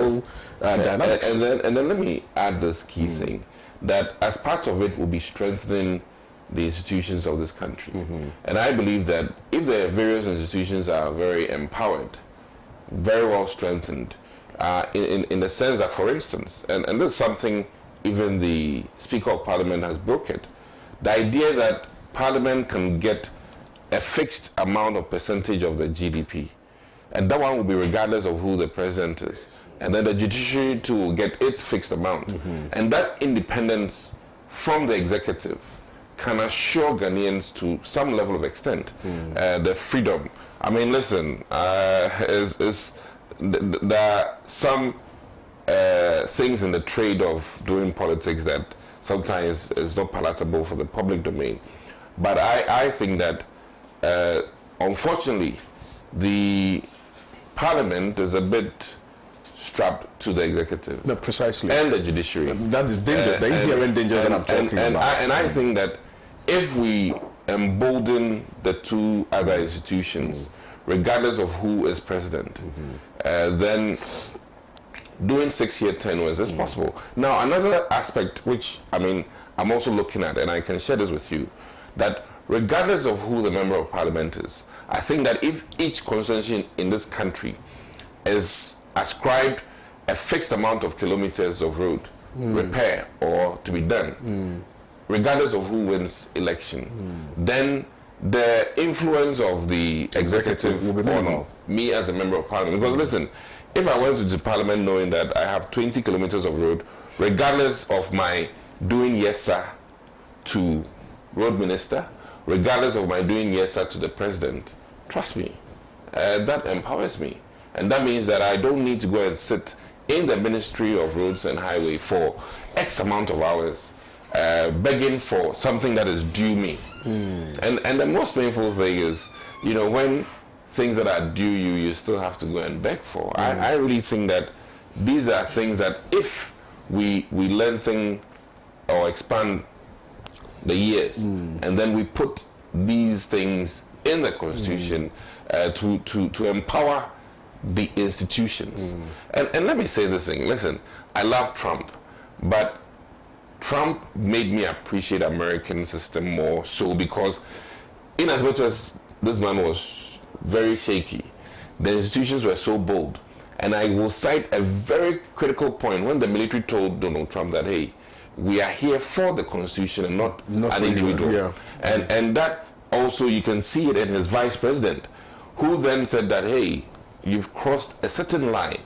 whole dynamics. And then let me add this key thing, that as part of it will be strengthening the institutions of this country. And I believe that if the various institutions are very empowered, very well strengthened, in the sense that, for instance, and this is something even the Speaker of Parliament has brokered, the idea that Parliament can get a fixed amount of percentage of the GDP, and that one will be regardless of who the president is, and then the judiciary too will get its fixed amount, and that independence from the executive can assure Ghanaians to some level of extent the freedom. I mean, listen, there are some things in the trade of doing politics that sometimes is not palatable for the public domain. But I think that, unfortunately, the Parliament is a bit strapped to the executive. No, precisely. And the judiciary. That is dangerous, the inherent dangers that I'm talking about. And I think that if we embolden the two other institutions, regardless of who is president, then doing 6-year tenures is possible. Now, another aspect which, I mean, I'm also looking at, and I can share this with you, that regardless of who the member of parliament is, I think that if each constituency in this country is ascribed a fixed amount of kilometers of road repair or to be done, regardless of who wins election, then the influence of the executive will be minimal on me as a member of parliament. Because listen, if I went to the parliament knowing that I have 20 kilometers of road, regardless of my doing yes sir to road minister, regardless of my doing yes sir to the president, trust me, that empowers me. And that means that I don't need to go and sit in the Ministry of Roads and Highway for X amount of hours, begging for something that is due me. And the most painful thing is, you know, when things that are due you, you still have to go and beg for. I really think that these are things that if we lengthen or expand the years, and then we put these things in the Constitution to empower the institutions. And let me say this thing, listen, I love Trump, but Trump made me appreciate American system more so, because in as much as this man was very shaky, the institutions were so bold. And I will cite a very critical point when the military told Donald Trump that, hey, we are here for the Constitution and not an individual. And that also, you can see it in his vice president, who then said that, hey, you've crossed a certain line,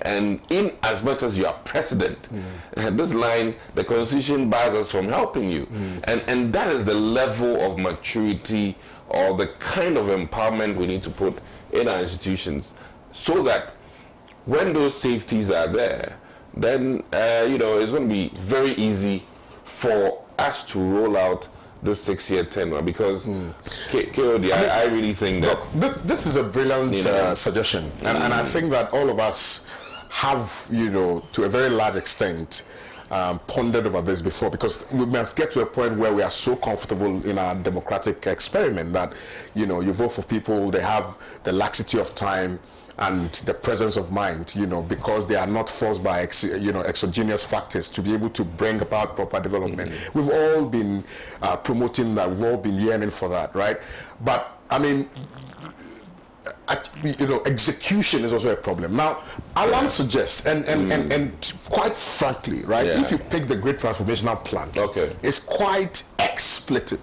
and in as much as you are president, this line, the Constitution bars us from helping you. And that is the level of maturity or the kind of empowerment we need to put in our institutions, so that when those safeties are there, then you know, it's going to be very easy for us to roll out this 6-year tenure, because KOD, I really think that... Look, this is a brilliant suggestion, and I think that all of us have, you know, to a very large extent, pondered over this before, because we must get to a point where we are so comfortable in our democratic experiment that, you know, you vote for people, they have the laxity of time and the presence of mind, you know, because they are not forced by exogenous factors to be able to bring about proper development. We've all been promoting that, we've all been yearning for that, right? But I mean, you know, execution is also a problem. Now, Alan suggests, and quite frankly, right, if you pick the Great Transformational Plan, it's quite explicit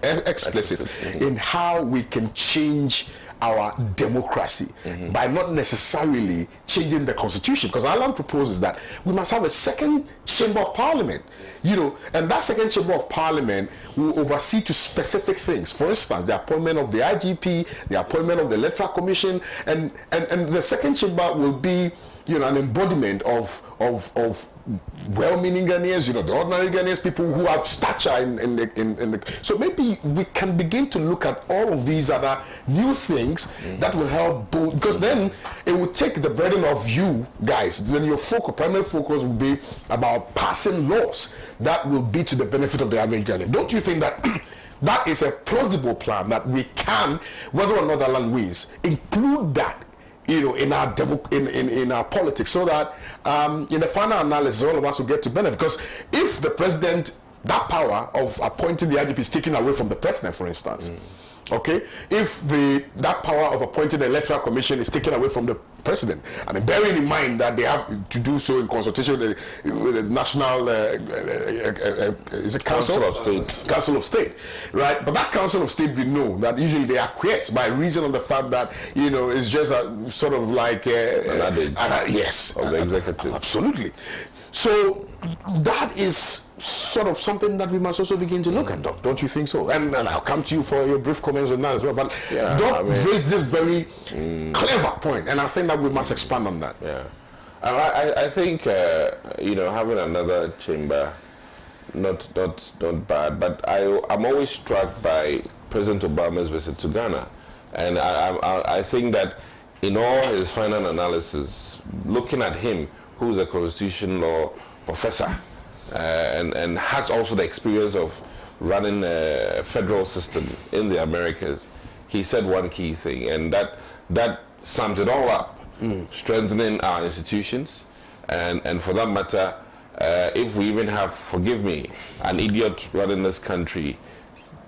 in how we can change our democracy by not necessarily changing the Constitution, because Alan proposes that we must have a second chamber of parliament, you know, and that second chamber of parliament will oversee to specific things. For instance, the appointment of the IGP, the appointment of the Electoral Commission, and the second chamber will be, you know, an embodiment of well-meaning Ghanaians, you know, the ordinary Ghanaians, people who have stature in the. So maybe we can begin to look at all of these other new things that will help both, because then it will take the burden of you guys. Then your primary focus will be about passing laws that will be to the benefit of the average Ghanaian. Don't you think that that is a plausible plan, that we can, whether or not Alan wins, include that in our in our politics, so that in the final analysis, all of us will get to benefit. Because if the president, that power of appointing the IGP is taken away from the president, for instance, okay, if that power of appointing the Electoral Commission is taken away from the president, I mean, bearing in mind that they have to do so in consultation with the National is it Council of State? Council of State, right? But that Council of State, we know that usually they acquiesce by reason of the fact that it's just a sort of like an adage, yes, of the executive. Absolutely. So that is sort of something that we must also begin to look at, Doc. Don't you think so? And I'll come to you for your brief comments on that as well. But Doc raised this very clever point, and I think that we must expand on that. Yeah, I think having another chamber, not bad. But I'm always struck by President Obama's visit to Ghana, and I think that in all his final analysis, looking at him, who's a constitution law professor and has also the experience of running a federal system in the Americas, he said one key thing, and that sums it all up: strengthening our institutions, and for that matter, if we even have, forgive me, an idiot running this country,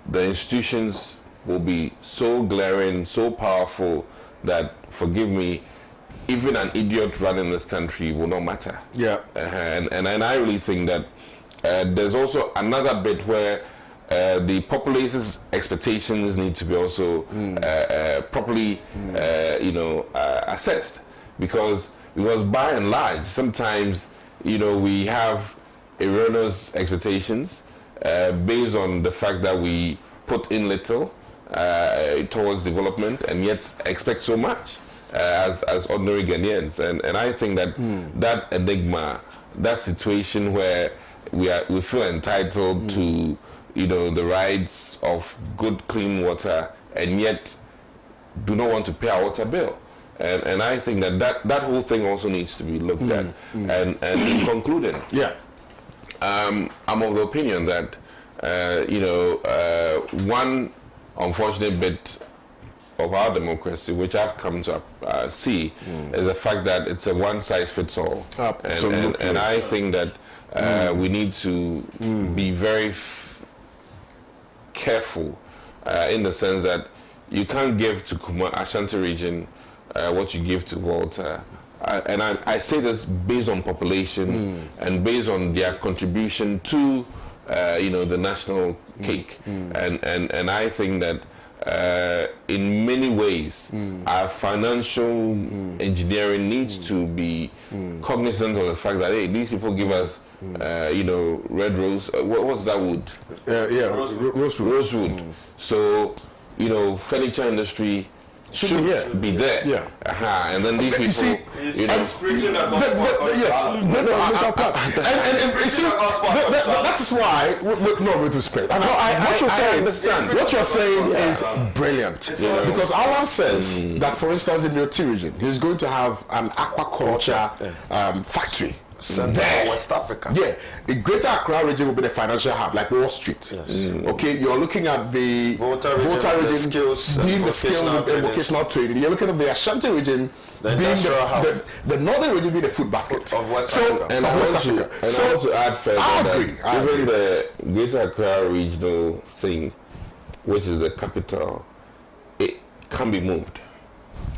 the institutions will be so glaring, so powerful that, forgive me, even an idiot running this country will not matter. Yeah. And I really think that there's also another bit where the populace's expectations need to be also properly, assessed, because by and large, sometimes, we have erroneous expectations based on the fact that we put in little towards development and yet expect so much. As ordinary Ghanaians, and I think that that enigma, that situation where we feel entitled to the rights of good clean water and yet do not want to pay our water bill, and I think that whole thing also needs to be looked at. And in concluding, I'm of the opinion that one unfortunate bit of our democracy, which I've come to see, is the fact that it's a one-size-fits-all. And I think that we need to be very careful in the sense that you can't give to Ashanti region what you give to Volta. And I say this based on population and based on their contribution to the national cake. And I think that in many ways, our financial engineering needs to be cognizant of the fact that, hey, these people give us, red rose. What's that wood? Rosewood. So, furniture industry should be there. Yeah. And then these people, he's preaching the gospel. That's why, with respect. What you're saying is brilliant. Because Alan says that, for instance, in the Oti region, he's going to have an aquaculture factory. Central West Africa. Yeah, the Greater Accra region will be the financial hub, like Wall Street. Okay, you're looking at the Volta region being the skills and vocational training. You're looking at the Ashanti region being the northern region being the food basket of West Africa. And I want to add further that even the Greater Accra regional thing, which is the capital, it can be moved.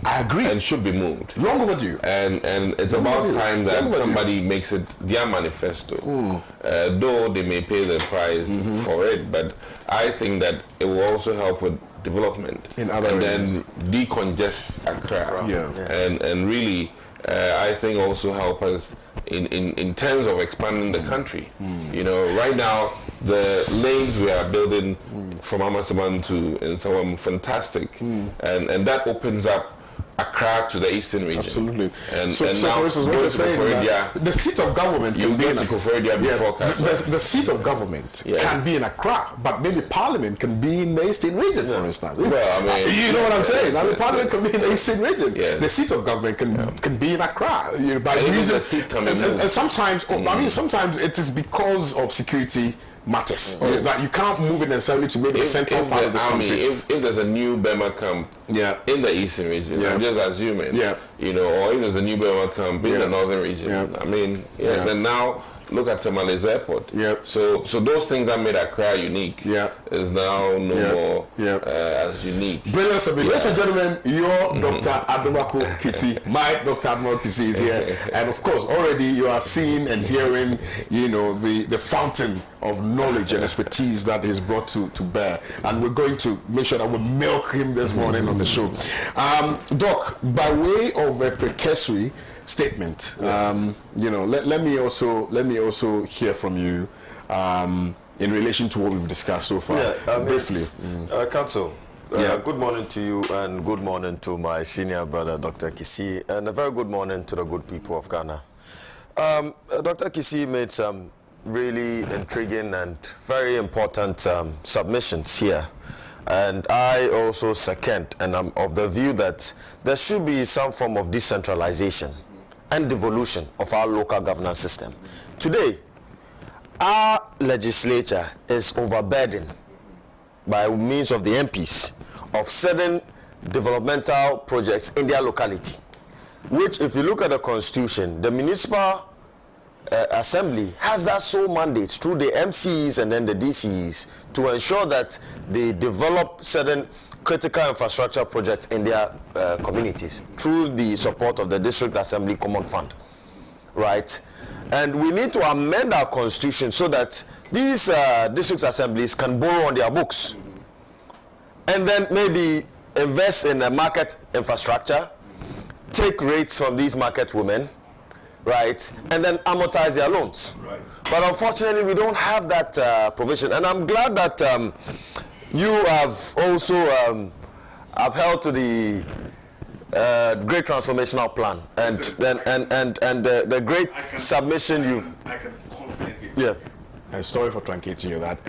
I agree. And should be moved. Long overdue. And it's about time that somebody makes it their manifesto. Though they may pay the price for it, but I think that it will also help with development. In other areas. And then decongest Accra. And really, I think also help us in terms of expanding the country. Right now, the lanes we are building from Amasaman to Nsawam, fantastic. And that opens up Accra to the eastern region. Absolutely. And so now, for instance, what you're saying, the seat of government can be in the seat of government can be in Accra, but maybe Parliament can be in the eastern region, for instance. Well, I mean, you know what I'm saying? I mean, Parliament can be in the eastern region. The seat of government can be in Accra. By reason, the seat can be and sometimes, sometimes it is because of security matters. That you can't move it necessarily to maybe the central part of this country. If there's a new Burma camp in the eastern region, I'm just assuming, you know, or if there's a new Burma camp in the northern region, I mean, then now look at Tamales Airport. So those things that made Accra unique is now no more as unique. Brilliant, ladies and gentlemen, your Dr. Adomako Kisi, my Dr. Adomako Kisi is here, and of course, already you are seeing and hearing, you know, the fountain of knowledge and expertise that is brought to bear, and we're going to make sure that we milk him this morning on the show. Doc, by way of a precursory statement, you know, let me also hear from you in relation to what we've discussed so far, briefly. Council, good morning to you, and good morning to my senior brother, Dr. Kisi, and a very good morning to the good people of Ghana. Dr. Kisi made some really intriguing and very important submissions here. And I also second, and I'm of the view that there should be some form of decentralization and devolution of our local governance system. Today, our legislature is overburdened by means of the MPs of certain developmental projects in their locality, which, if you look at the constitution, the municipal assembly has that sole mandate through the MCs and then the DCs to ensure that they develop certain critical infrastructure projects in their communities through the support of the District Assembly Common Fund, right? And we need to amend our constitution so that these district assemblies can borrow on their books and then maybe invest in a market infrastructure, take rates from these market women, right, and then amortize their loans. Right. But unfortunately, we don't have that provision. And I'm glad that you have also upheld to the great transformational plan and the great submission you've. I can confidently. And sorry for truncating you that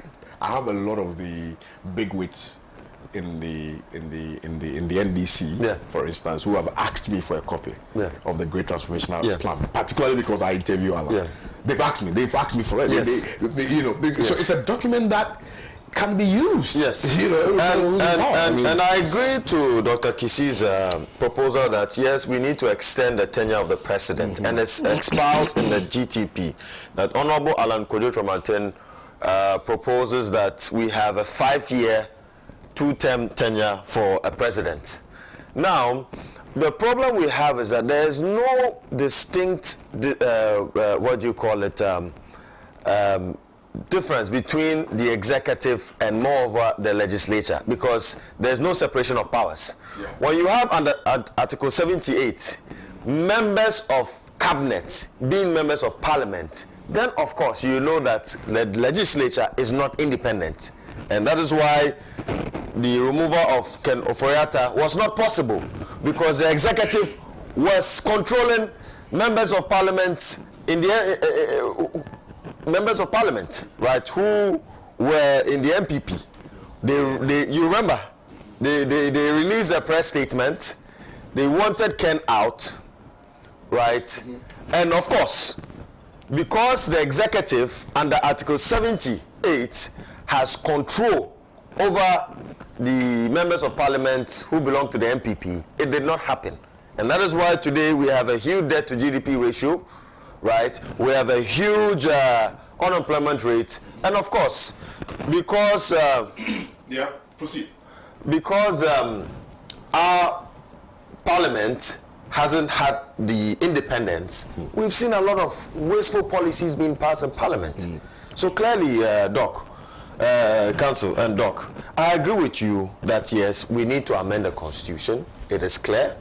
I have a lot of the bigwigs in the NDC, for instance, who have asked me for a copy of the great transformational plan, particularly because I interview Alan. They've asked me for it. Yes. So it's a document that can be used. Yes. You know, and I agree to Dr. Kisi's proposal that yes, we need to extend the tenure of the president, and it's espoused in the GTP that Honorable Alan Kojo Tromanten proposes that we have a 5-year, 2-term tenure for a president. Now, the problem we have is that there is no distinct, what do you call it, difference between the executive and moreover the legislature, because there's no separation of powers. When you have under Article 78, members of cabinet being members of parliament, then of course you know that the legislature is not independent. And that is why the removal of Ken Oforiatta was not possible, because the executive was controlling members of parliament in the members of parliament, right, who were in the MPP. You remember, they released a press statement. They wanted Ken out, right? And of course, because the executive under Article 78 has control over the members of parliament who belong to the MPP, it did not happen. And that is why today we have a huge debt to GDP ratio, right? We have a huge unemployment rate. And of course, because proceed. Because our parliament hasn't had the independence, we've seen a lot of wasteful policies being passed in parliament. So clearly, Doc, Council and Doc, I agree with you that yes, we need to amend the constitution. It is clear.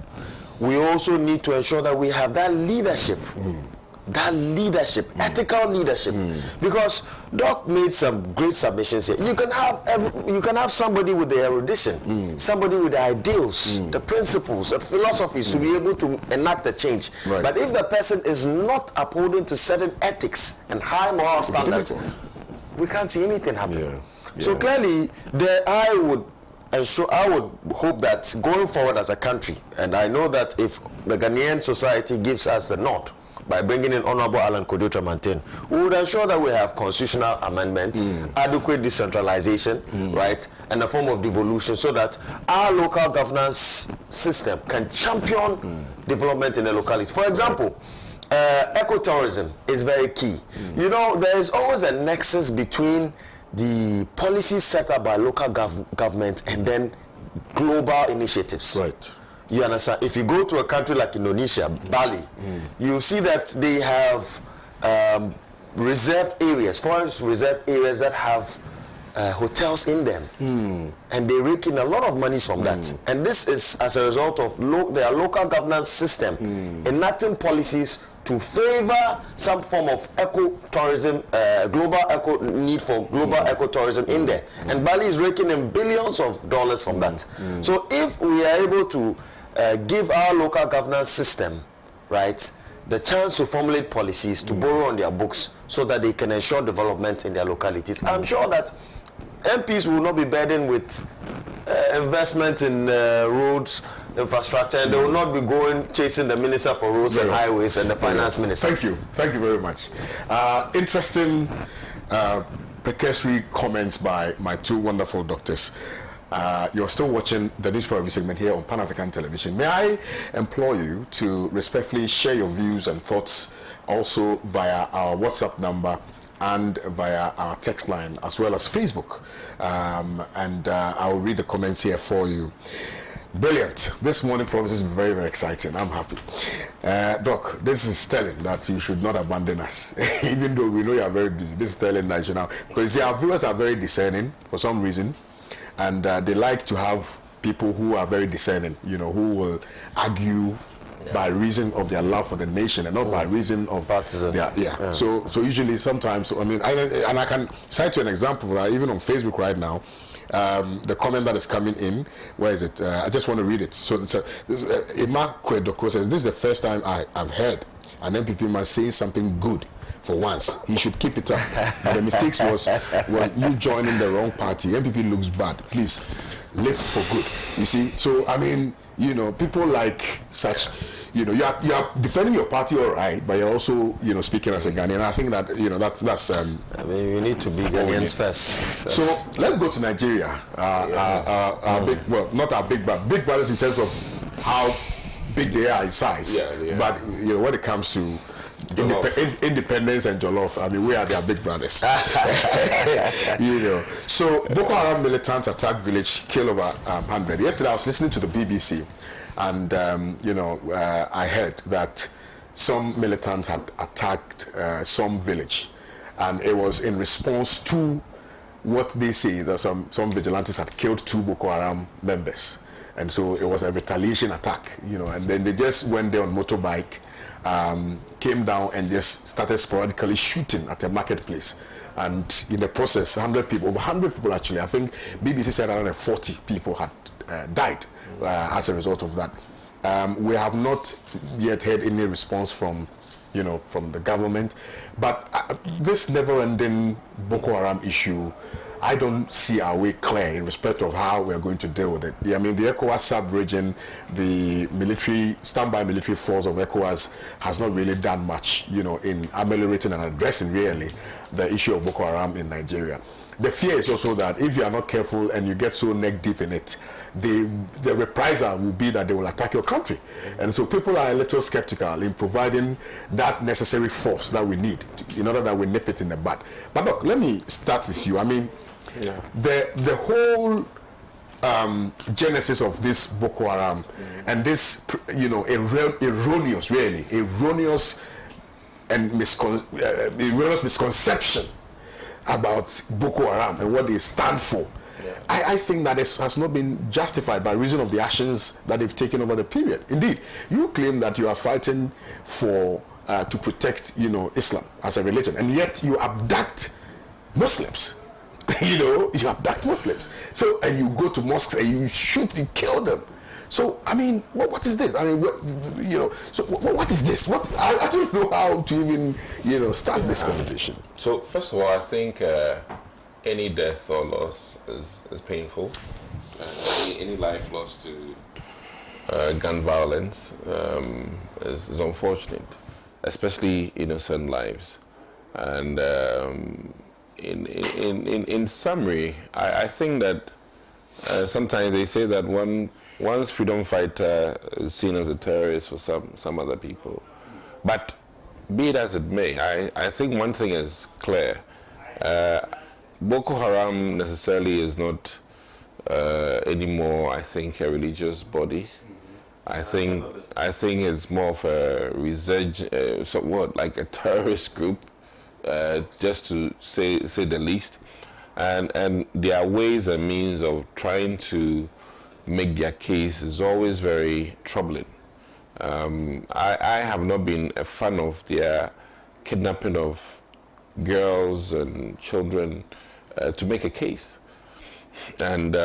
We also need to ensure that we have that leadership, ethical leadership, because Doc made some great submissions here. You can have somebody with the erudition, somebody with the ideals, the principles, the philosophies to be able to enact a change. Right. But if the person is not upholding to certain ethics and high moral standards, we can't see anything happen. So clearly, I would hope that going forward as a country, and I know that if the Ghanaian society gives us a nod, by bringing in Honorable Alan Kojo Tremantin, we would ensure that we have constitutional amendments, adequate decentralization, right, and a form of devolution so that our local governance system can champion development in the locality. For example, ecotourism is very key. You know, there is always a nexus between the policies set up by local government and then global initiatives. Right. You understand? If you go to a country like Indonesia, Bali, you see that they have reserved areas, forest reserve areas that have hotels in them, and they rake in a lot of money from that. And this is as a result of their local governance system enacting policies to favor some form of ecotourism, need for global ecotourism in there. And Bali is raking in billions of dollars from that. So if we are able to give our local governance system, right, the chance to formulate policies to borrow on their books so that they can ensure development in their localities, I'm sure that MPs will not be burdened with investment in roads, infrastructure, and they will not be going chasing the Minister for Roads and Highways and the Finance Minister. Thank you very much. Interesting precursory comments by my two wonderful doctors. You're still watching the newspaper review segment here on Pan-African Television. May I implore you to respectfully share your views and thoughts also via our WhatsApp number and via our text line as well as Facebook. And I will read the comments here for you. Brilliant. This morning promises very, very exciting. I'm happy. Doc, this is telling that you should not abandon us, even though we know you are very busy. This is telling that you now, because our viewers are very discerning for some reason, and they like to have people who are very discerning, you know, who will argue by reason of their love for the nation and not by reason of Partisan. So usually sometimes, I mean, I can cite you an example that even on Facebook right now. The comment that is coming in, where is it? I just want to read it. So Ima Kwedoko says, this is the first time I've heard an MPP man saying something good for once. He should keep it up. But the mistakes was when you joining the wrong party. MPP looks bad. Please, live for good. You see? So, I mean, you know, people like such, you know, you are defending your party all right, but you're also, you know, speaking as a Ghanaian. And I think that, you know, that's I mean, you need to be Ghanaians first. So let's go to Nigeria. Our big, well, not our big brothers in terms of how big they are in size. But, you know, when it comes to independence and Jollof, I mean, we are their big brothers. You know. So Boko Haram militants attacked village, kill over 100. Yesterday I was listening to the BBC, and you know, I heard that some militants had attacked some village, and it was in response to what they say that some vigilantes had killed 2 Boko Haram members, and so it was a retaliation attack, you know, and then they just went there on motorbike, came down and just started sporadically shooting at a marketplace, and in the process over 100 people actually, I think BBC said around 40 people had died as a result of that. We have not yet heard any response from, you know, from the government, but this never-ending Boko Haram issue, I don't see our way clear in respect of how we're going to deal with it. I mean, the ECOWAS sub-region, the standby military force of ECOWAS has not really done much, you know, in ameliorating and addressing really the issue of Boko Haram in Nigeria. The fear is also that if you are not careful and you get so neck deep in it, the reprisal will be that they will attack your country. And so people are a little skeptical in providing that necessary force that we need in order that we nip it in the bud. But look, let me start with you. I mean, the whole genesis of this Boko Haram and this, you know, erroneous and erroneous misconception about Boko Haram and what they stand for. I think that it has not been justified by reason of the actions that they've taken over the period. Indeed, you claim that you are fighting for to protect, you know, Islam as a religion, and yet you abduct Muslims. You know, you abduct Muslims. So, and you go to mosques and you shoot, you kill them. So, I mean, what is this? I mean, you know, so what is this? I don't know how to even, you know, start this conversation. So, first of all, I think any death or loss is painful. Any life lost to gun violence is unfortunate. especially innocent lives. And in summary, I think that sometimes they say that one's freedom fighter is seen as a terrorist for some other people. But be it as it may, I think one thing is clear. Boko Haram necessarily is not anymore, I think, a religious body. I think it's more of a like a terrorist group, just to say the least. And their ways and means of trying to make their case is always very troubling. I have not been a fan of their kidnapping of girls and children to make a case. And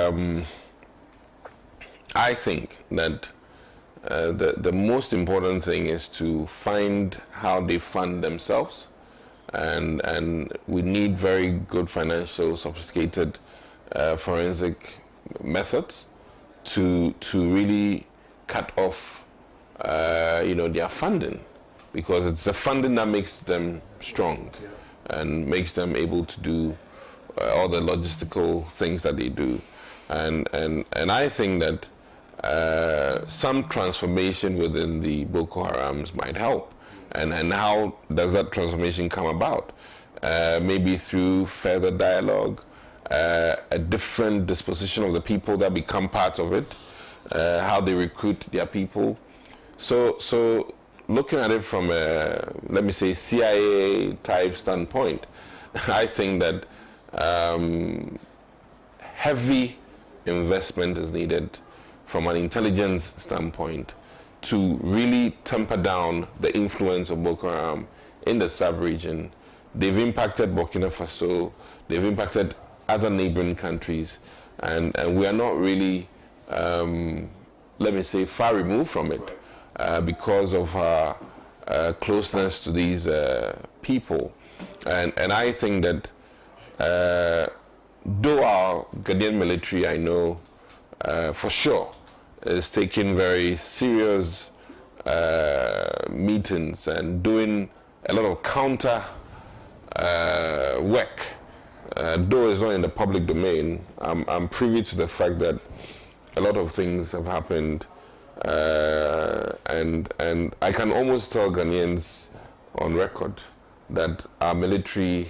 I think that the most important thing is to find how they fund themselves, and we need very good financial, sophisticated forensic methods to really cut off their funding, because it's the funding that makes them strong and makes them able to do all the logistical things that they do. And I think that some transformation within the Boko Harams might help. And how does that transformation come about? Maybe through further dialogue, a different disposition of the people that become part of it, how they recruit their people. So looking at it from a, let me say, CIA type standpoint, I think that heavy investment is needed from an intelligence standpoint to really temper down the influence of Boko Haram in the sub-region. They've impacted Burkina Faso, they've impacted other neighboring countries, and we are not really, let me say, far removed from it because of our closeness to these people. And I think that though our Ghanaian military, I know for sure, is taking very serious meetings and doing a lot of counter work, though it's not in the public domain, I'm privy to the fact that a lot of things have happened, and I can almost tell Ghanaians on record that our military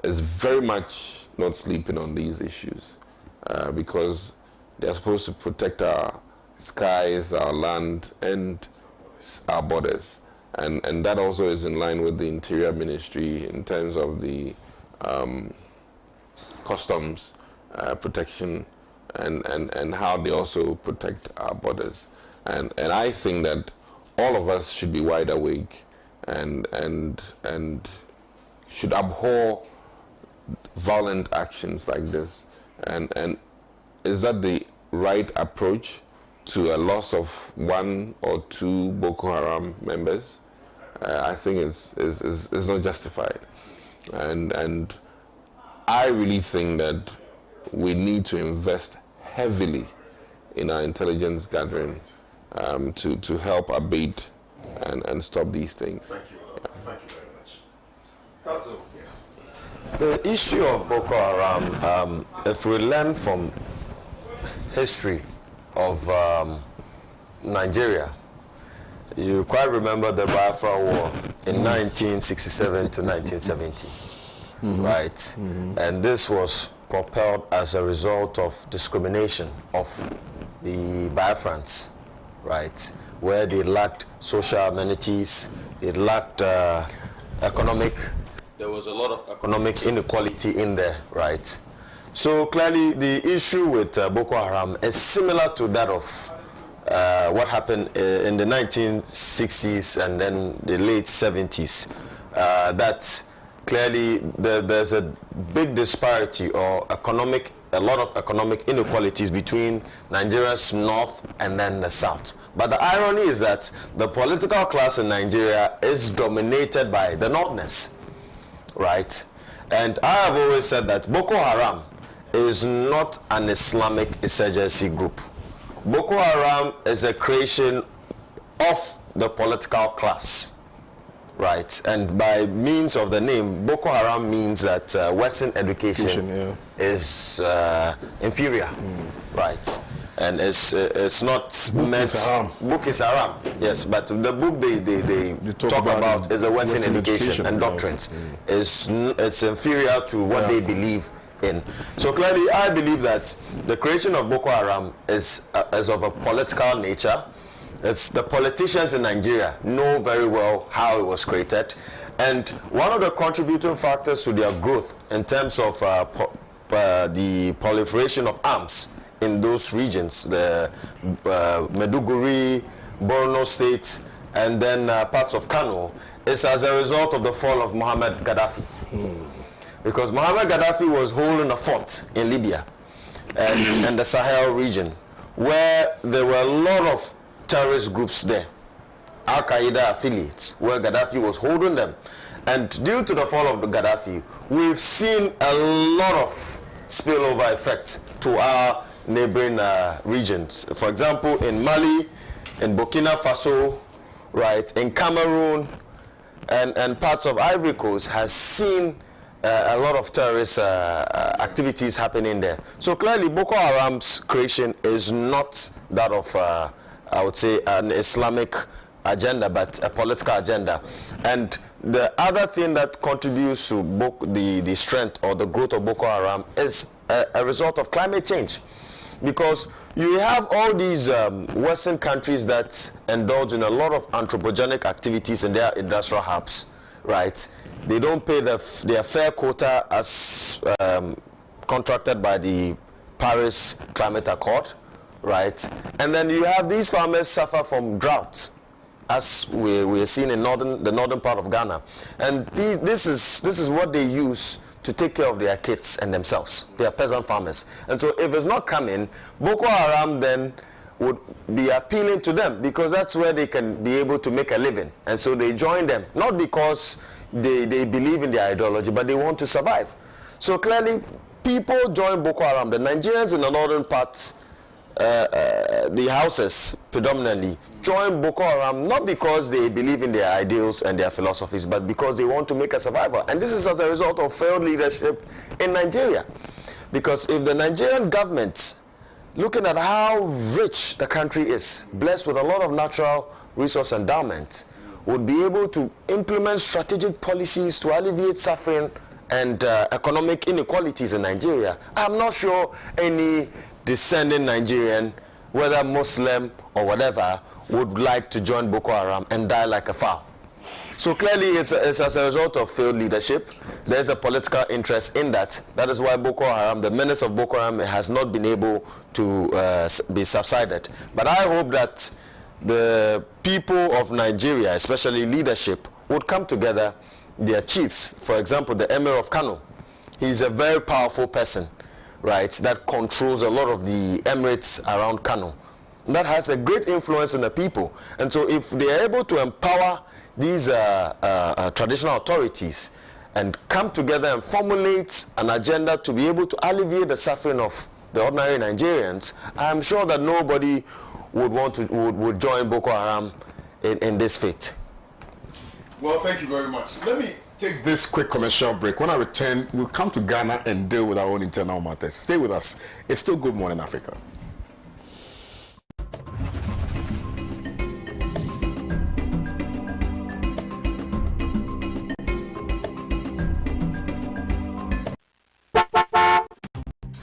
is very much not sleeping on these issues, because they're supposed to protect our skies, our land, and our borders. And that also is in line with the Interior Ministry in terms of the customs protection and how they also protect our borders. And I think that all of us should be wide awake and should abhor violent actions like this. And is that the right approach to a loss of 1 or 2 Boko Haram members? I think it's not justified. And I really think that we need to invest heavily in our intelligence gathering to help abate and stop these things. Thank you. Yeah. Thank you very much. Council, yes. The issue of Boko Haram, if we learn from history of Nigeria, you quite remember the Biafra War in 1967 to 1970, right? Mm-hmm. And this was propelled as a result of discrimination of the Biafrans, right? Where they lacked social amenities, they lacked economic, there was a lot of economic inequality in there, right? So clearly the issue with Boko Haram is similar to that of what happened in the 1960s and then the late 70s. That clearly there's a big disparity or a lot of economic inequalities between Nigeria's north and then the south. But the irony is that the political class in Nigeria is dominated by the northerners, right? And I have always said that Boko Haram is not an Islamic insurgency group. Boko Haram is a creation of the political class, right? And by means of the name, Boko Haram means that Western education is inferior, right? And it's not meant. Book is haram, yes. But the book they talk about is the Western education and doctrines. It's inferior to what they believe in. So clearly, I believe that the creation of Boko Haram is of a political nature. It's the politicians in Nigeria know very well how it was created, and one of the contributing factors to their growth in terms of the proliferation of arms in those regions, the Maiduguri, Borno State, and then parts of Kano, is as a result of the fall of Muhammad Gaddafi. Because Muhammad Gaddafi was holding a fort in Libya and the Sahel region, where there were a lot of terrorist groups there, Al-Qaeda affiliates, where Gaddafi was holding them. And due to the fall of Gaddafi, we've seen a lot of spillover effect to our neighboring regions. For example, in Mali, in Burkina Faso, right, in Cameroon, and parts of Ivory Coast has seen a lot of terrorist activities happening there. So clearly, Boko Haram's creation is not that of, I would say, an Islamic agenda, but a political agenda. And the other thing that contributes to the strength or the growth of Boko Haram is a result of climate change. Because you have all these Western countries that indulge in a lot of anthropogenic activities in their industrial hubs, right? They don't pay their fair quota as contracted by the Paris Climate Accord, right? And then you have these farmers suffer from droughts, as we're seeing in the northern part of Ghana. And this is what they use to take care of their kids and themselves. They are peasant farmers. And so if it's not coming, Boko Haram then would be appealing to them, because that's where they can be able to make a living. And so they join them, not because they believe in their ideology, but they want to survive. So clearly, people join Boko Haram. The Nigerians in the northern parts, the houses predominantly join Boko Haram not because they believe in their ideals and their philosophies, but because they want to make a survival. And this is as a result of failed leadership in Nigeria. Because if the Nigerian government, looking at how rich the country is, blessed with a lot of natural resource endowment, would be able to implement strategic policies to alleviate suffering and economic inequalities in Nigeria, I'm not sure any descending Nigerian, whether Muslim or whatever, would like to join Boko Haram and die like a fowl. So clearly it's as a result of failed leadership. There's a political interest in that. That is why Boko Haram, the menace of Boko Haram, has not been able to be subsided. But I hope that the people of Nigeria, especially leadership, would come together, their chiefs. For example, the Emir of Kano, he's a very powerful person, right, that controls a lot of the emirates around Kano. That has a great influence on the people. And so if they are able to empower these traditional authorities and come together and formulate an agenda to be able to alleviate the suffering of the ordinary Nigerians, I'm sure that nobody would join Boko Haram in this fate. Well, thank you very much. Let me take this quick commercial break. When I return, we'll come to Ghana and deal with our own internal matters. Stay with us. It's still Good Morning Africa.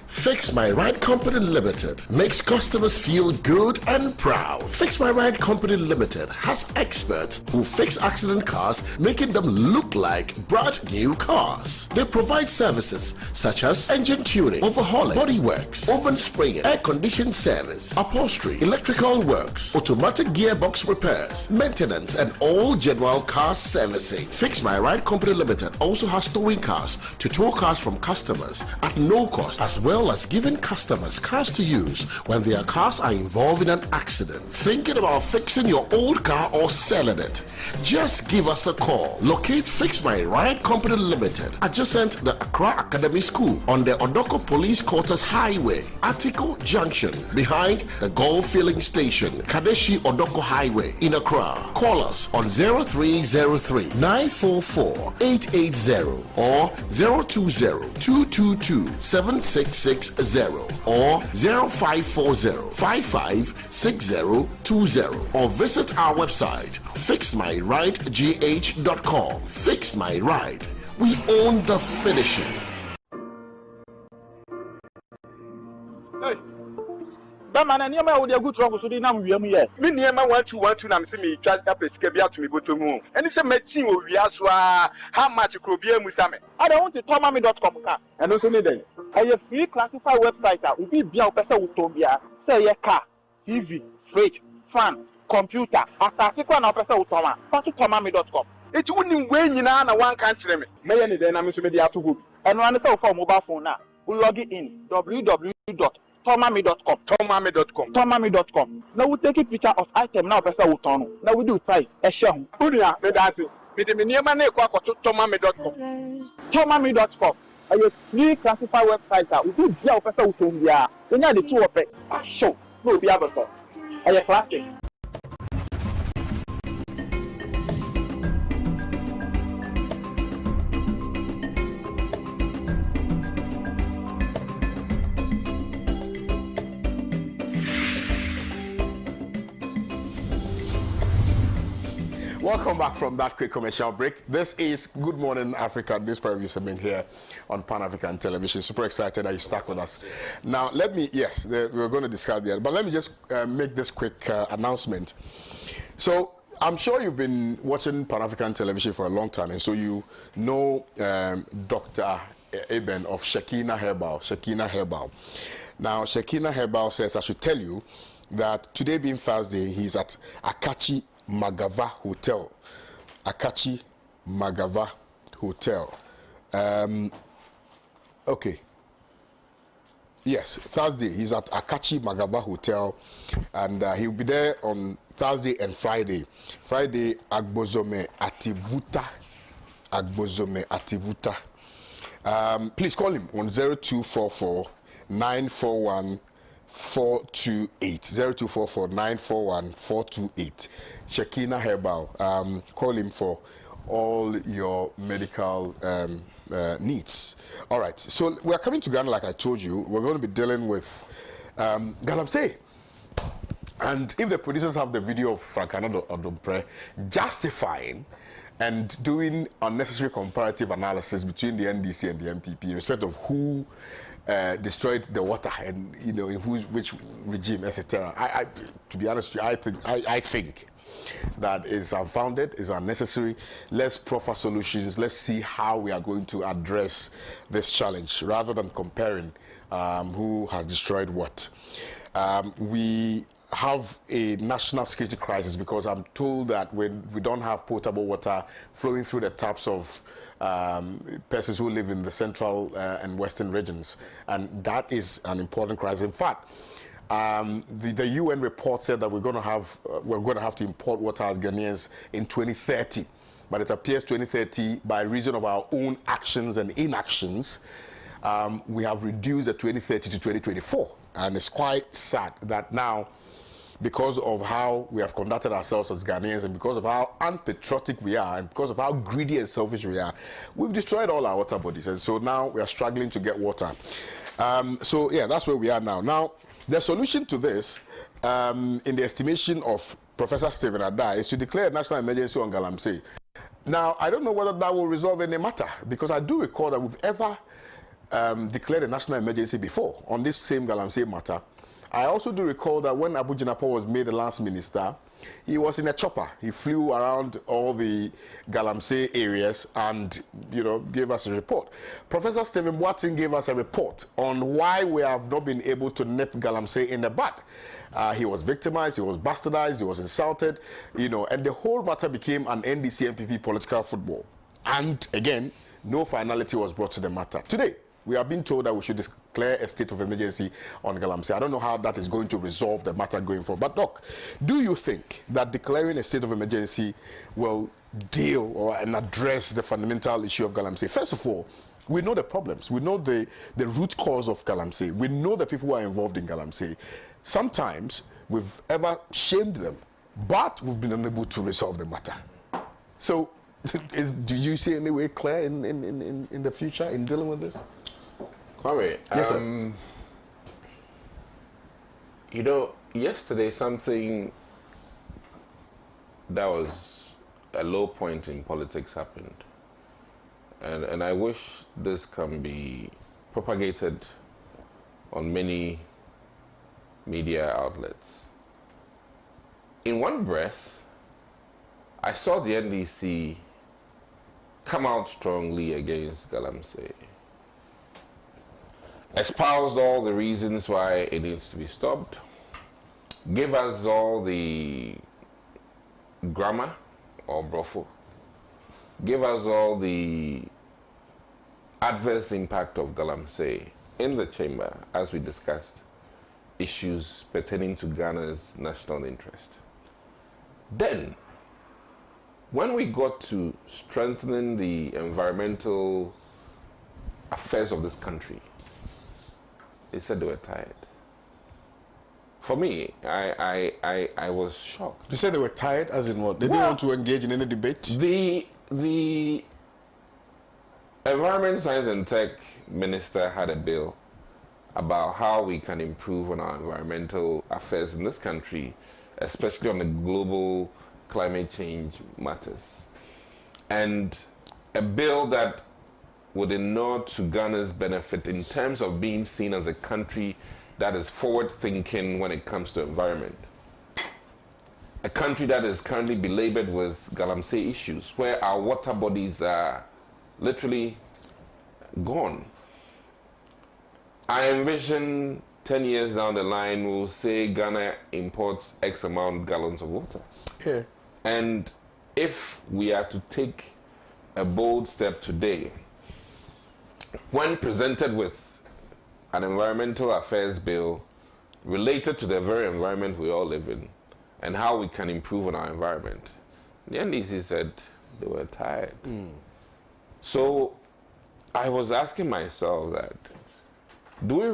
Fix My Ride Company Limited makes customers feel good and proud. Fix My Ride Company Limited has experts who fix accident cars, making them look like brand new cars. They provide services such as engine tuning, overhauling, body works, oven spraying, air condition service, upholstery, electrical works, automatic gearbox repairs, maintenance, and all general car servicing. Fix My Ride Company Limited also has towing cars to tow cars from customers at no cost, as well as has given customers cars to use when their cars are involved in an accident. Thinking about fixing your old car or selling it? Just give us a call. Locate Fix My Ride Company Limited, adjacent the Accra Academy School on the Odoko Police Quarters Highway, Atiko Junction, behind the Golf Filling Station, Kadeshi Odoko Highway in Accra. Call us on 0303 944 880 or 020 222 7660 or 0540 556020 or visit our website fixmyridegh.com. Fix My Ride. We own the finishing. Hey. Bama na niema wo de good trouble so dey na wiam ye. Me niema 1212 na me se me twa apesika bia to me botomu. Eni se machine wo wia so a how much krobia mu same. I don't want to tomami.com ka. Eno so ne den. A free classified website a obi bia wo pese wo ton bia. Say ye car, TV, fridge, fan, computer, asase kwa na wo pese wo ton a. Fa to tomami.com. Eti woni we nyina na wan kan kire me. Me ye ne den na me so me dey ato go. Eno ane se wo fa mobile phone na. We log in www.tomami.com. Tomami.com. Now we take a picture of item now person will turn. Now we do price. Eshon. Unia, me dance. Me de me niema na ekwa to tomami.com. Tomami.com. A free classified website that we do bia person will turn bia. We need the two of it. Show. No be able to. A classic. Welcome back from that quick commercial break. This is Good Morning Africa. This preview segment here on Pan-African Television. Super excited that you stuck with us. Now, we're going to discuss that, but let me just make this quick announcement. So, I'm sure you've been watching Pan-African Television for a long time, and so you know Dr. Eben of Shekina Herbal. Now, Shekina Herbal says I should tell you that today being Thursday, he's at Akachi Magava Hotel. Akachi Magava Hotel. Okay. Yes, Thursday. He's at Akachi Magava Hotel, and he'll be there on Thursday and Friday. Friday, Agbozome Ativuta. Please call him on 0244 941 428 0244 941 428. Shekina Herbal. Call him for all your medical needs. All right, so we're coming to Ghana, like I told you. We're going to be dealing with Galamsey. And if the producers have the video of Frankana Odompre justifying and doing unnecessary comparative analysis between the NDC and the MPP in respect of who destroyed the water and in which regime, etc. To be honest with you, I think that is unfounded, is unnecessary. Let's proffer solutions. Let's see how we are going to address this challenge rather than comparing who has destroyed what. We have a national security crisis because I'm told that when we don't have potable water flowing through the taps of persons who live in the central and western regions, and that is an important crisis. In fact, the UN report said that we're going to have to import water as Ghanaians in 2030, but it appears 2030, by reason of our own actions and inactions, we have reduced the 2030 to 2024, and it's quite sad that now, because of how we have conducted ourselves as Ghanaians and because of how unpatriotic we are and because of how greedy and selfish we are, we've destroyed all our water bodies, and so now we are struggling to get water. So yeah, that's where we are now. Now, the solution to this, in the estimation of Professor Stephen Adai, is to declare a national emergency on Galamsey. Now, I don't know whether that will resolve any matter, because I do recall that we've ever declared a national emergency before on this same Galamsey matter. I also do recall that when Abu Jinapa was made the last minister, he was in a chopper. He flew around all the Galamsey areas and, gave us a report. Professor Stephen Watson gave us a report on why we have not been able to nip Galamsey in the bud. He was victimized, he was bastardized, he was insulted, and the whole matter became an NDC-MPP political football. And again, no finality was brought to the matter. Today, We are being told that we should declare a state of emergency on Galamsey. I don't know how that is going to resolve the matter going forward. But Doc, do you think that declaring a state of emergency will deal and address the fundamental issue of Galamsey? First of all, we know the problems. We know the root cause of Galamsey. We know the people who are involved in Galamsey. Sometimes we've ever shamed them, but we've been unable to resolve the matter. So, do you see any way clear in the future in dealing with this? Kwame, yes, sir. You know, yesterday something that was a low point in politics happened. And I wish this can be propagated on many media outlets. In one breath, I saw the NDC come out strongly against Galamsey, espoused all the reasons why it needs to be stopped, give us all the grammar or brothel, give us all the adverse impact of Galamsey in the chamber as we discussed issues pertaining to Ghana's national interest. Then, when we got to strengthening the environmental affairs of this country, they said they were tired. For me, I was shocked. They said they were tired, as in what? They didn't want to engage in any debate? The Environment, Science and Tech Minister had a bill about how we can improve on our environmental affairs in this country, especially on the global climate change matters. And a bill that would inure to Ghana's benefit in terms of being seen as a country that is forward-thinking when it comes to environment. A country that is currently belabored with Galamsey issues, where our water bodies are literally gone. I envision 10 years down the line, we'll say Ghana imports X amount of gallons of water. Yeah. And if we are to take a bold step today, when presented with an environmental affairs bill related to the very environment we all live in and how we can improve on our environment, the NDC said they were tired. So I was asking myself that, do we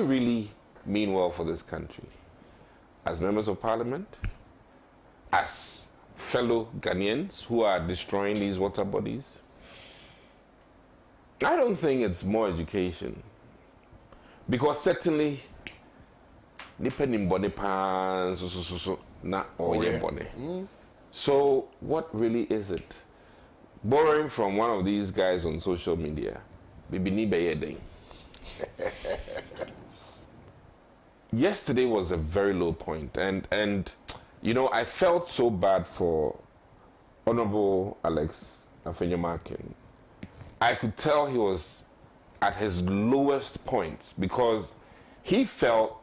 really mean well for this country? As members of parliament? As fellow Ghanaians who are destroying these water bodies? I don't think it's more education. Because certainly, so what really is it? Borrowing from one of these guys on social media, yesterday was a very low point, and you know, I felt so bad for Honorable Alex Afenyomakin. I could tell he was at his lowest point because he felt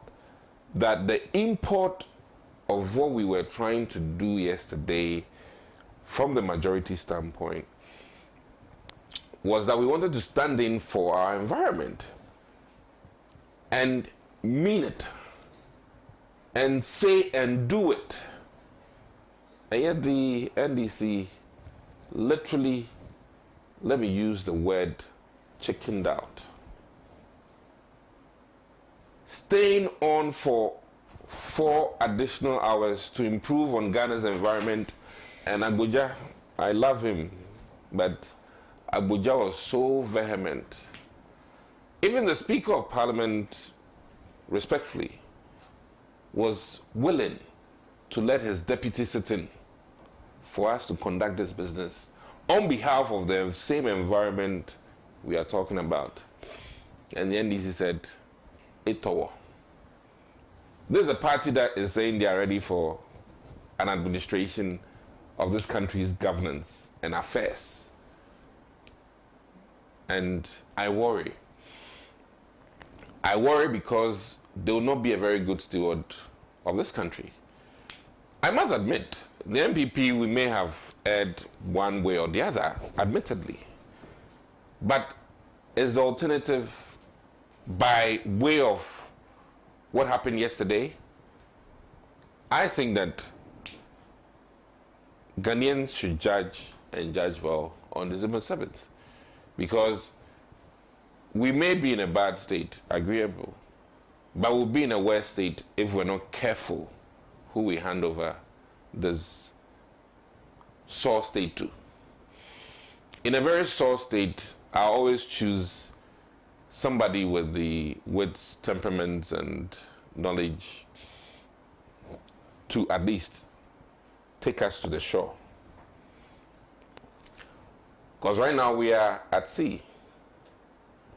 that the import of what we were trying to do yesterday from the majority standpoint was that we wanted to stand in for our environment and mean it and say and do it. And yet the NDC literally, let me use the word, chickened out. Staying on for 4 additional hours to improve on Ghana's environment. And Abuja, I love him, but Abuja was so vehement. Even the Speaker of Parliament, respectfully, was willing to let his deputy sit in for us to conduct this business on behalf of the same environment we are talking about. And the NDC said, Itowo. This is a party that is saying they are ready for an administration of this country's governance and affairs. And I worry. I worry because they will not be a very good steward of this country. I must admit, the MPP, we may have erred one way or the other, admittedly. But is the alternative by way of what happened yesterday? I think that Ghanaians should judge and judge well on December 7th, because we may be in a bad state, agreeable, but we'll be in a worse state if we're not careful who we hand over this sore state to. In a very sore state, I always choose somebody with the wits, temperaments, and knowledge to at least take us to the shore. Because right now we are at sea.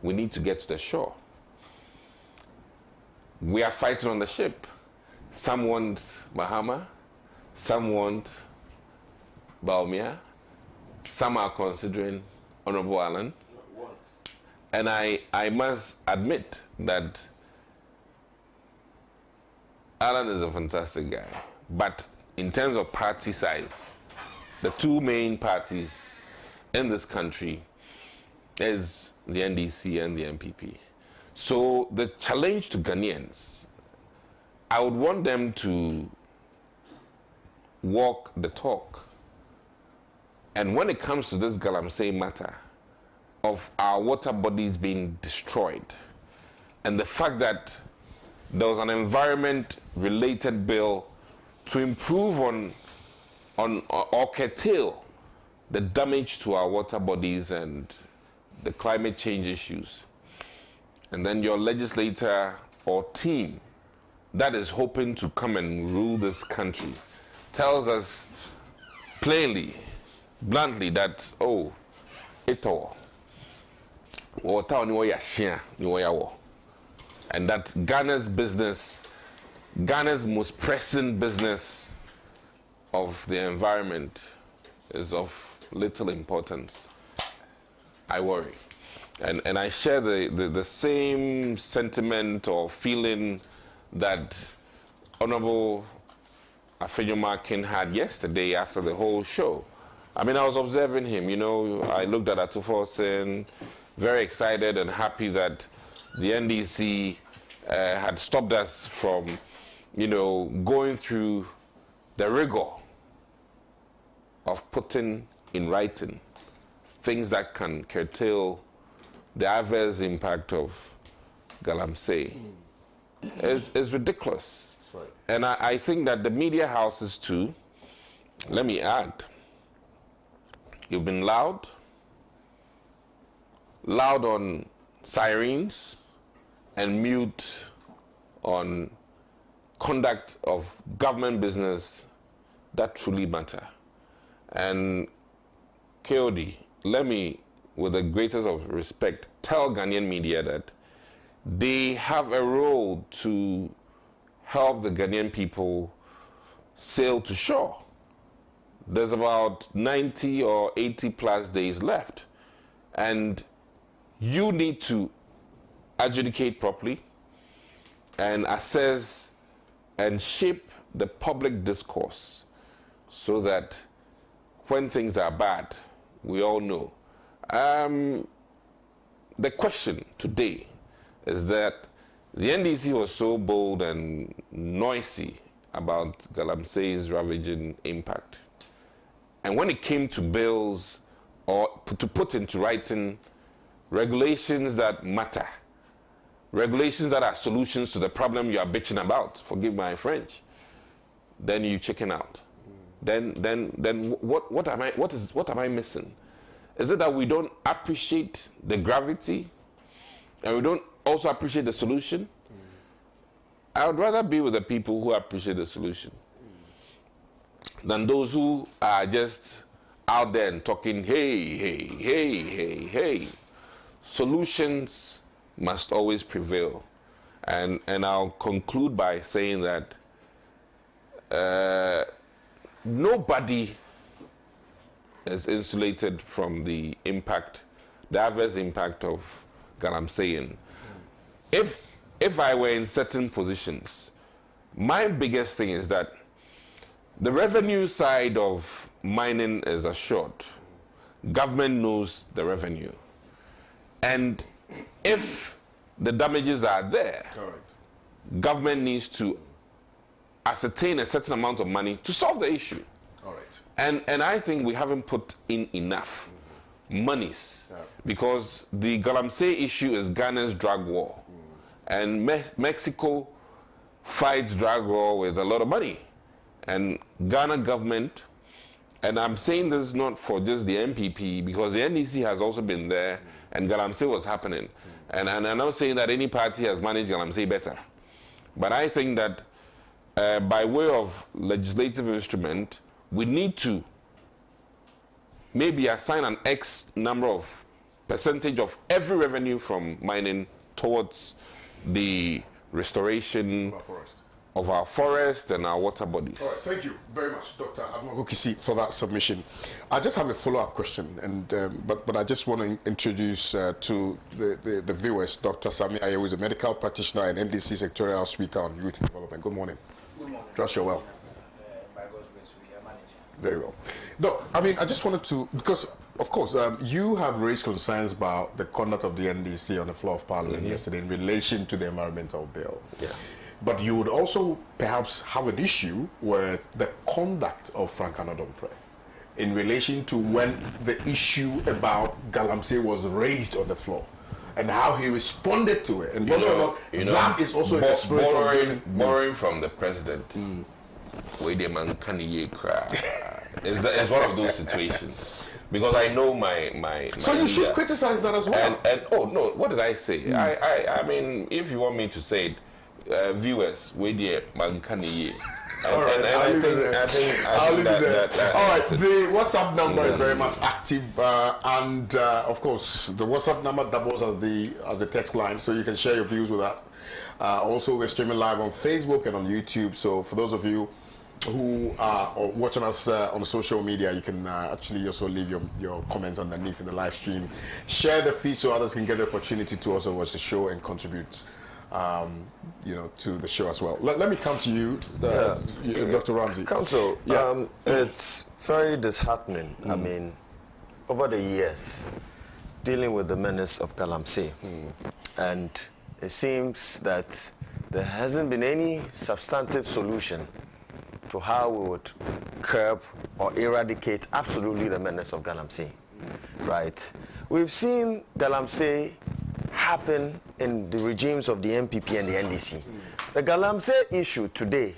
We need to get to the shore. We are fighting on the ship. Some want Bahama, some want Baumia, some are considering Honorable Allen. And I must admit that Alan is a fantastic guy. But in terms of party size, the two main parties in this country is the NDC and the MPP. So the challenge to Ghanaians, I would want them to walk the talk. And when it comes to this Galamsey matter of our water bodies being destroyed, and the fact that there was an environment-related bill to improve on or curtail the damage to our water bodies and the climate change issues, and then your legislator or team that is hoping to come and rule this country tells us plainly, bluntly, that, oh, it all. And that Ghana's business, Ghana's most pressing business of the environment is of little importance. I worry. And I share the same sentiment or feeling that Honorable Afenyomakin had yesterday after the whole show. I mean, I was observing him, you know, I looked at Atufosin, very excited and happy that the NDC had stopped us from, you know, going through the rigor of putting in writing things that can curtail the adverse impact of Galamsey. Is ridiculous. Right. And I think that the media houses too, let me add, you've been loud on sirens and mute on conduct of government business that truly matter. And KOD, let me, with the greatest of respect, tell Ghanaian media that they have a role to help the Ghanaian people sail to shore. There's about 90 or 80 plus days left. And you need to adjudicate properly and assess and shape the public discourse so that when things are bad, we all know. The question today is that the NDC was so bold and noisy about Galamsey's ravaging impact. And when it came to bills or to put into writing regulations that matter, regulations that are solutions to the problem you are bitching about, forgive my French, then you chicken out. Then what am I missing? Is it that we don't appreciate the gravity and we don't also appreciate the solution? I would rather be with the people who appreciate the solution than those who are just out there and talking, hey. Solutions must always prevail. And I'll conclude by saying that nobody is insulated from the impact, the adverse impact of Galamsey. If I were in certain positions, my biggest thing is that the revenue side of mining is assured. Government knows the revenue. And if the damages are there, government needs to ascertain a certain amount of money to solve the issue. All right. And I think we haven't put in enough monies because the Galamsey issue is Ghana's drug war. And Mexico fights drug war with a lot of money. And Ghana government, and I'm saying this not for just the MPP, because the NDC has also been there, and Galamsey was happening. And I'm not saying that any party has managed Galamsey better. But I think that by way of legislative instrument, we need to maybe assign an X number of percentage of every revenue from mining towards the restoration of our forest and our water bodies. All right, thank you very much, Dr. Kisi, for that submission. I just have a follow-up question, and but I just want to introduce to the viewers Dr. Sami Aye, who is a medical practitioner and NDC sectorial speaker on youth development. Good morning. Good morning. Trust you're well. By God's grace, we are managing. Very well. No, I mean, I just wanted to, because, of course, you have raised concerns about the conduct of the NDC on the floor of Parliament yesterday in relation to the environmental bill. Yeah. But you would also perhaps have an issue with the conduct of Frank Anodompre in relation to when the issue about Galamsey was raised on the floor and how he responded to it, and whether or not that is also in the spirit of borrowing from the president. It's one of those situations. Because I know my so you should criticize that as well. And oh no, what did I say? I mean, if you want me to say it, viewers, we dear mankani. All right, I think that. All right, the WhatsApp number is very much active, and of course, the WhatsApp number doubles as the text line, so you can share your views with us. Also, we're streaming live on Facebook and on YouTube. So for those of you who are watching us on social media, you can actually also leave your comments underneath in the live stream. Share the feed so others can get the opportunity to also watch the show and contribute. To the show as well. Let me come to you, Dr. Ramsey. Counsel, it's very disheartening. I mean, over the years, dealing with the menace of Galamsey, and it seems that there hasn't been any substantive solution to how we would curb or eradicate absolutely the menace of Galamsey, right? We've seen Galamsey happen in the regimes of the MPP and the NDC. The Galamsey issue today